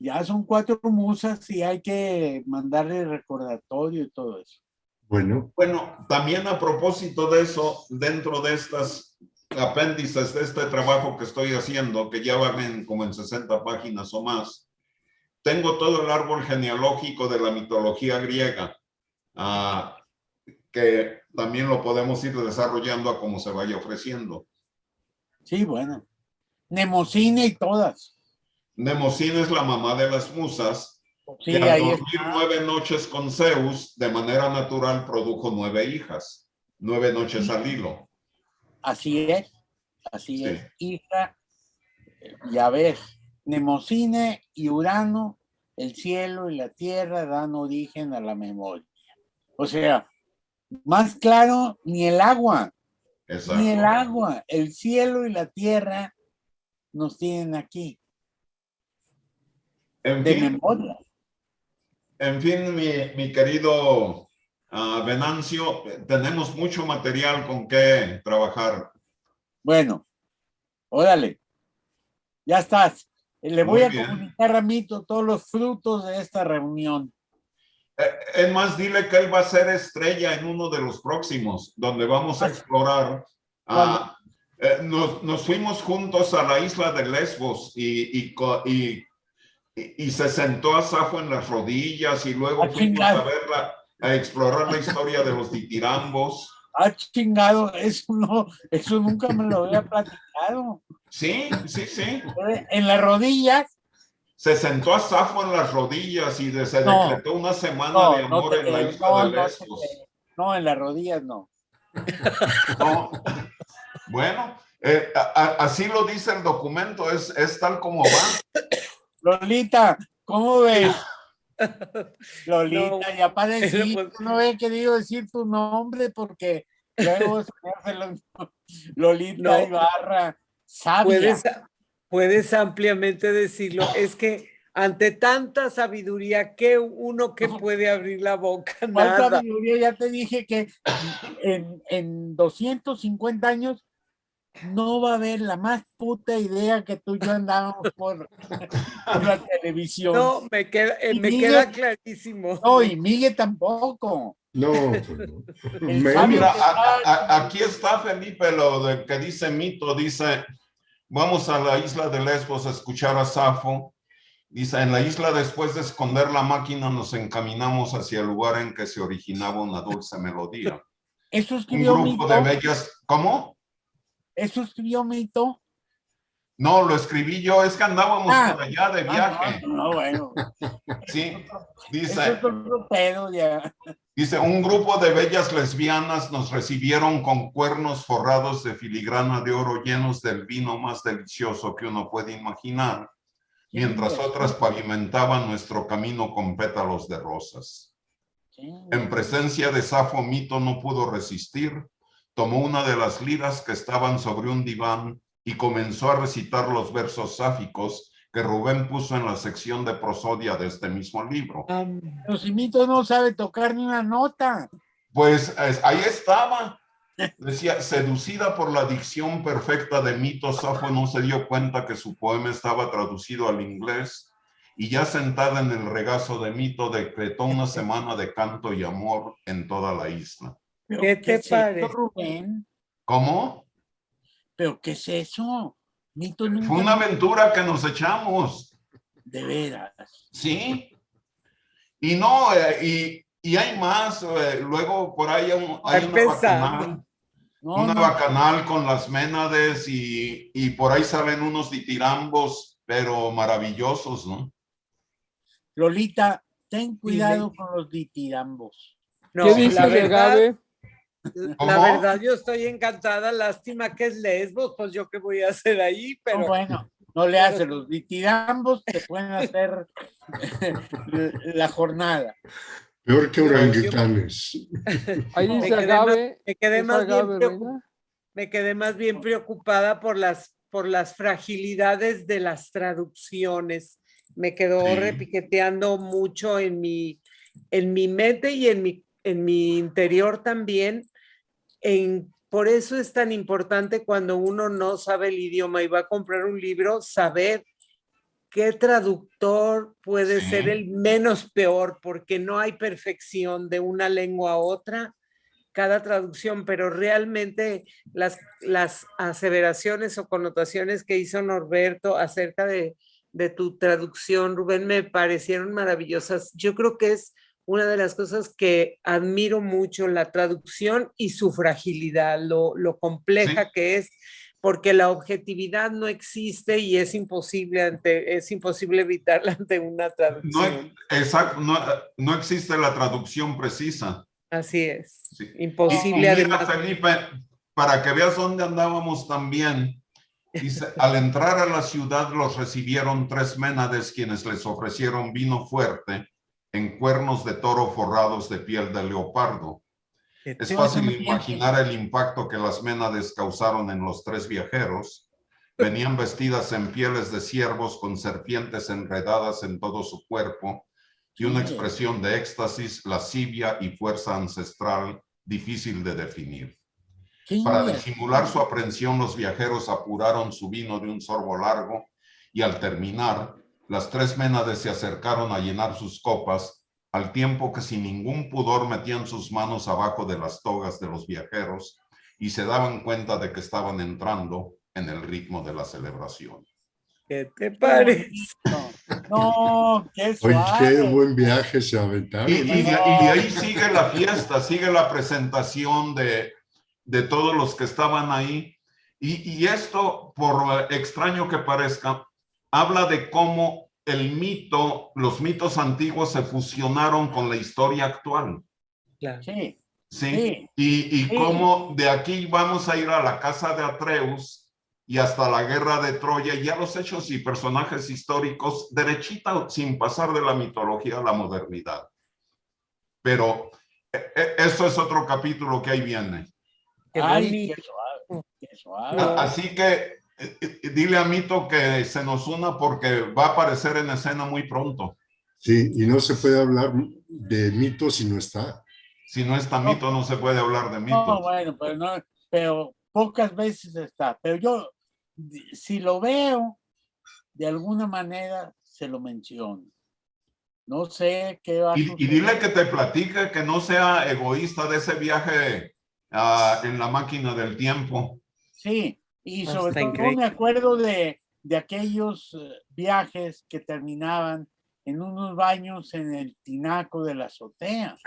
ya son 4 musas y hay que mandarle recordatorio y todo eso. Bueno, Bueno, también a propósito de eso, dentro de estas apéndices de este trabajo que estoy haciendo, que ya van como en 60 páginas o más, tengo todo el árbol genealógico de la mitología griega, que también lo podemos ir desarrollando a como se vaya ofreciendo. Sí, bueno. Nemocine y todas. Nemocine es la mamá de las musas, Sí, que al ahí dormir está. 9 noches con Zeus, de manera natural produjo 9 hijas, 9 noches al hilo. Así es. Así Sí. es. Hija, ya ves, Nemocine y Urano, el cielo y la tierra dan origen a la memoria. O sea, más claro, ni el agua, ni el Exacto. agua, el cielo y la tierra nos tienen aquí, En de fin, memoria. mi querido Venancio, tenemos mucho material con que trabajar. Bueno, órale, ya estás. Le voy Muy a bien. comunicar a Mito todos los frutos de esta reunión. Es más, dile que él va a ser estrella en uno de los próximos, donde vamos a explorar. Nos fuimos juntos a la isla de Lesbos y se sentó a Safo en las rodillas y luego fuimos a explorar la historia de los ditirambos. Ah, chingado, eso nunca me lo había platicado. Sí, sí, sí. En las rodillas. Se sentó a Safo en las rodillas y se decretó una semana de amor en la isla de Lesbos. No, en las rodillas no. No. Bueno, así lo dice el documento, es tal como va. Lolita, ¿cómo ves? Lolita, No, ya para decir, pues, no he querido decir tu nombre porque luego Lolita No. Ibarra, sabia. puedes ampliamente decirlo. Es que ante tanta sabiduría, ¿qué uno que puede abrir la boca? ¿Cuál Nada. sabiduría? Ya te dije que en 250 años no va a haber la más puta idea que tú y yo andábamos por la televisión. No, me queda clarísimo. No, y Miguel tampoco. no, pues no. Mira, aquí está Felipe, lo de que dice Mito, dice, vamos a la isla de Lesbos a escuchar a Safo. Dice, en la isla después de esconder la máquina nos encaminamos hacia el lugar en que se originaba una dulce melodía. Eso Un escribió grupo Mito. de bellas, ¿cómo? Eso escribió Mito. No, lo escribí yo, es que andábamos por allá de viaje. No, bueno. Sí, Eso es otro pedo ya. dice, un grupo de bellas lesbianas nos recibieron con cuernos forrados de filigrana de oro llenos del vino más delicioso que uno puede imaginar, mientras otras pavimentaban nuestro camino con pétalos de rosas. En presencia de Safo, Mito no pudo resistir, tomó una de las liras que estaban sobre un diván y comenzó a recitar los versos sáficos que Rubén puso en la sección de prosodia de este mismo libro. Pero si Mito no sabe tocar ni una nota. Pues ahí estaba. Decía, seducida por la dicción perfecta de Mito, Safo no se dio cuenta que su poema estaba traducido al inglés y ya sentada en el regazo de Mito decretó una semana de canto y amor en toda la isla. ¿Qué te parece, Rubén? ¿Cómo? ¿Pero qué es eso? Mito nunca... Fue una aventura que nos echamos. De veras. Sí. Y no, y hay más. Luego por ahí hay una bacanal. Una bacanal con las Ménades y por ahí salen unos ditirambos, pero maravillosos, ¿no? Lolita, ten cuidado con los ditirambos. No, ¿Qué dice el Agave? La verdad, yo estoy encantada. Lástima que es Lesbos, pues yo qué voy a hacer ahí, pero Bueno, no le hace, los ditirambos te pueden hacer la jornada. Peor que orangutanes. Ahí Me dice quedé agave. me quedé ¿es más bien agave, Reina? me quedé más bien preocupada por las fragilidades de las traducciones. Me quedó Sí. repiqueteando mucho en mi mente y en mi interior también. Por eso es tan importante cuando uno no sabe el idioma y va a comprar un libro, saber qué traductor puede Sí. ser el menos peor, porque no hay perfección de una lengua a otra, cada traducción, pero realmente las aseveraciones o connotaciones que hizo Norberto acerca de tu traducción, Rubén, me parecieron maravillosas. Yo creo que es una de las cosas que admiro mucho, la traducción y su fragilidad, lo compleja Sí. que es, porque la objetividad no existe y es imposible evitarla ante una traducción. Exacto, no existe la traducción precisa. Así es. Sí. Imposible, Mira, además. Felipe, para que veas dónde andábamos también, dice, al entrar a la ciudad los recibieron 3 ménades, quienes les ofrecieron vino fuerte en cuernos de toro forrados de piel de leopardo. Es fácil imaginar el impacto que las ménades causaron en los 3 viajeros. Venían vestidas en pieles de ciervos con serpientes enredadas en todo su cuerpo y una expresión de éxtasis, lascivia y fuerza ancestral difícil de definir. Para disimular su aprensión, los viajeros apuraron su vino de un sorbo largo y al terminar, las 3 ménades se acercaron a llenar sus copas, al tiempo que sin ningún pudor metían sus manos abajo de las togas de los viajeros y se daban cuenta de que estaban entrando en el ritmo de la celebración. ¿Qué te parece? No, qué Oye, suave. qué buen viaje se aventaron. Y de ahí sigue la fiesta, sigue la presentación de todos los que estaban ahí. Y esto, por extraño que parezca, habla de cómo los mitos antiguos se fusionaron con la historia actual. Claro. Sí. Sí. Y cómo de aquí vamos a ir a la casa de Atreus y hasta la guerra de Troya, y ya los hechos y personajes históricos, derechita, sin pasar de la mitología a la modernidad. Pero eso es otro capítulo que ahí viene. Qué Ay, bonito. qué suave, qué suave. No. Así que dile a Mito que se nos una porque va a aparecer en escena muy pronto. Sí, y no se puede hablar de mitos si no está. Si no está Mito, no se puede hablar de Mito. No, bueno, pero pocas veces está. Pero yo, si lo veo, de alguna manera se lo menciono. No sé qué va a suceder. Y dile que te platique, que no sea egoísta de ese viaje en la máquina del tiempo. Sí, y Está sobre todo increíble. me acuerdo de aquellos viajes que terminaban en unos baños en el tinaco de la azotea.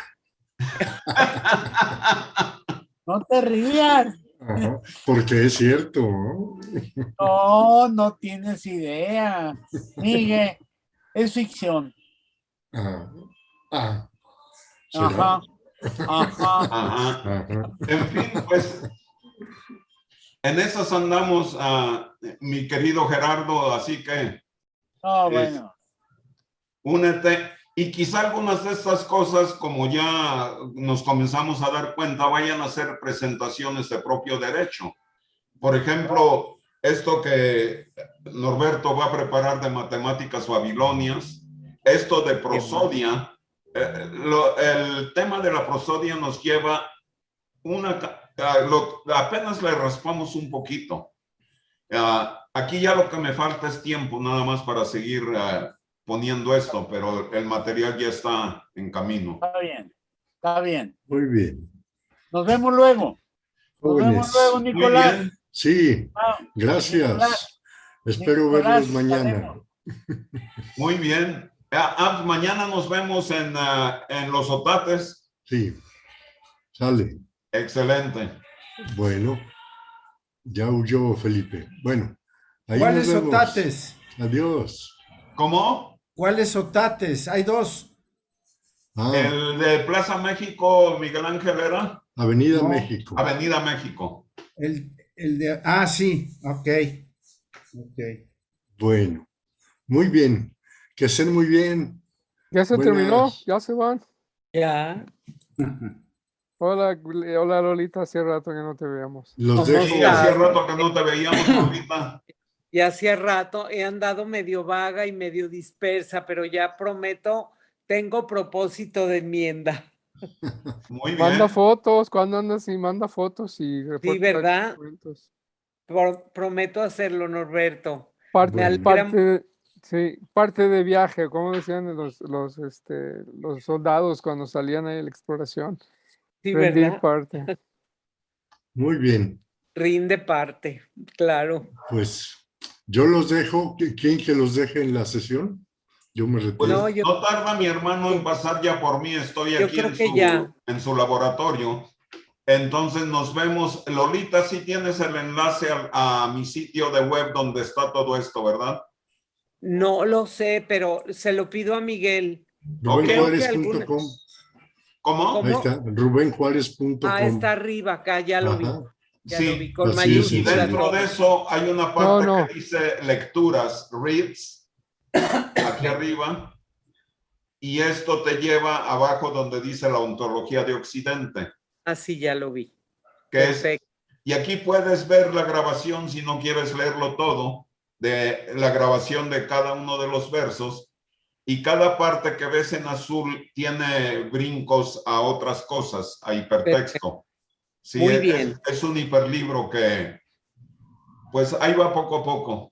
No te rías. Ajá, porque es cierto, ¿no? No tienes idea. Miguel, es ficción. ¿será? Ajá. Ajá. En fin, pues en esas andamos, mi querido Gerardo, así que Bueno. únete. Y quizá algunas de estas cosas, como ya nos comenzamos a dar cuenta, vayan a ser presentaciones de propio derecho. Por ejemplo, esto que Norberto va a preparar de matemáticas babilonias, esto de prosodia, el tema de la prosodia nos lleva apenas le raspamos un poquito. Aquí ya lo que me falta es tiempo nada más para seguir poniendo esto, pero el material ya está en camino. Está bien. Muy bien. Nos vemos luego. Jóvenes. Nicolás. Muy bien. Sí, gracias. Nicolás. Espero Nicolás, verlos mañana. Muy bien. Mañana nos vemos en Los Otates. Sí, sale. Excelente. Bueno, ya huyó Felipe. Bueno, ahí ¿Cuáles nos vemos. otates? Adiós. ¿Cómo? ¿Cuáles otates? Hay 2. El de Plaza México, Miguel Ángel era. Avenida No. México. Avenida México. El de... sí, ok. Bueno, muy bien. Que estén muy bien. Ya se terminó, Buenas. ya se van. Ya. Hola, hola Lolita, hace rato que no te veamos. Los ¿Cómo dejo. Sí, hacía estás? rato que no te veíamos, Lolita. Y hacía rato he andado medio vaga y medio dispersa, pero ya prometo, tengo propósito de enmienda. Muy Manda bien. fotos, cuando andas y manda fotos y Sí, reporta ¿verdad? documentos. Prometo hacerlo, Norberto. Parte, Me Bueno. alegra, sí, parte de viaje, como decían los soldados cuando salían a la exploración. sí, Rendir ¿verdad? parte. Muy bien. Rinde parte, claro. Pues yo los dejo. ¿Quién que los deje en la sesión? Yo me Pues retiro. No, yo, no tarda mi hermano en pasar ya por mí. Estoy yo aquí creo que ya. en su laboratorio. Entonces nos vemos. Lolita, sí tienes el enlace a mi sitio de web donde está todo esto, ¿verdad? No lo sé, pero se lo pido a Miguel. Ok. Creo que alguna. rubenjuárez.com. ¿Cómo? Ahí ¿Cómo? está, Ah, está rubenjuárez.com. arriba, acá, ya lo vi. Ajá, Ya lo vi, Sí. con así es Y mayúscula sencillo. dentro todo. de eso hay una parte No. que dice lecturas, reads, aquí arriba. Y esto te lleva abajo donde dice la ontología de Occidente, Así ya lo vi. que es, Perfecto. y aquí puedes ver la grabación si no quieres leerlo todo, de la grabación de cada uno de los versos. Y cada parte que ves en azul tiene brincos a otras cosas, a hipertexto. Sí, Muy bien. es un hiperlibro que, pues ahí va poco a poco.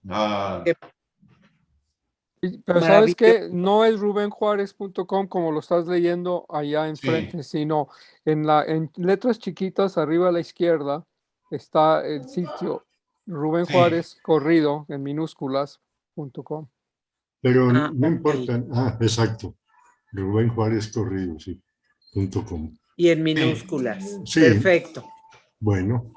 Pero sabes que no es rubenjuárez.com como lo estás leyendo allá enfrente, sino en letras chiquitas arriba a la izquierda está el sitio Rubén Sí. Juárez corrido en minúsculas.com. Pero Ah, no ok. importa. Ah, exacto. Rubén Juárez Corrido, sí. .com. Y en minúsculas. Sí. Perfecto. Bueno,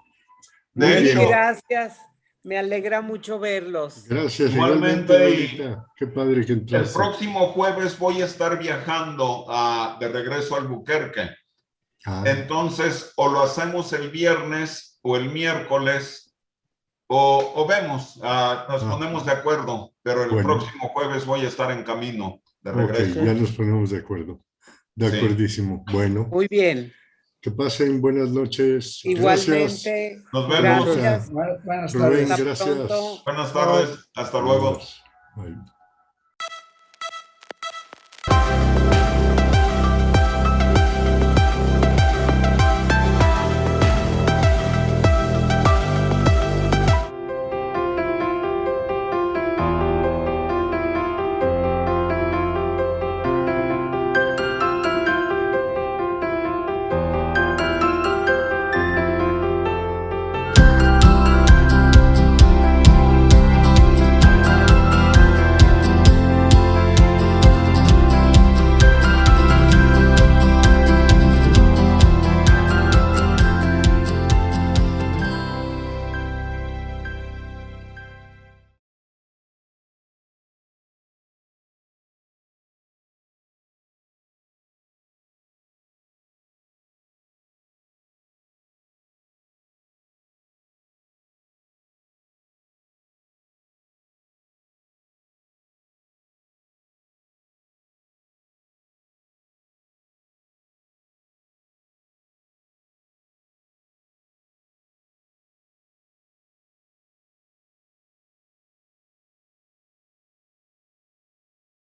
De muy Mil bien. hecho, gracias. Me alegra mucho verlos. Gracias. igualmente, Igualmente, Lolita. Qué padre que el entraste. próximo jueves voy a estar viajando de regreso a Albuquerque. Ah, Entonces, o lo hacemos el viernes o el miércoles, o vemos, nos ponemos de acuerdo, pero el Bueno. próximo jueves voy a estar en camino de ok, regreso. ya nos ponemos de acuerdo. De Sí. acuerdísimo. Bueno, Muy bien. que pasen buenas noches. Gracias. Igualmente. Nos vemos. Gracias. Buenas Rubén, tardes. Hasta gracias. pronto. Buenas tardes. Hasta luego. Adiós. Bye.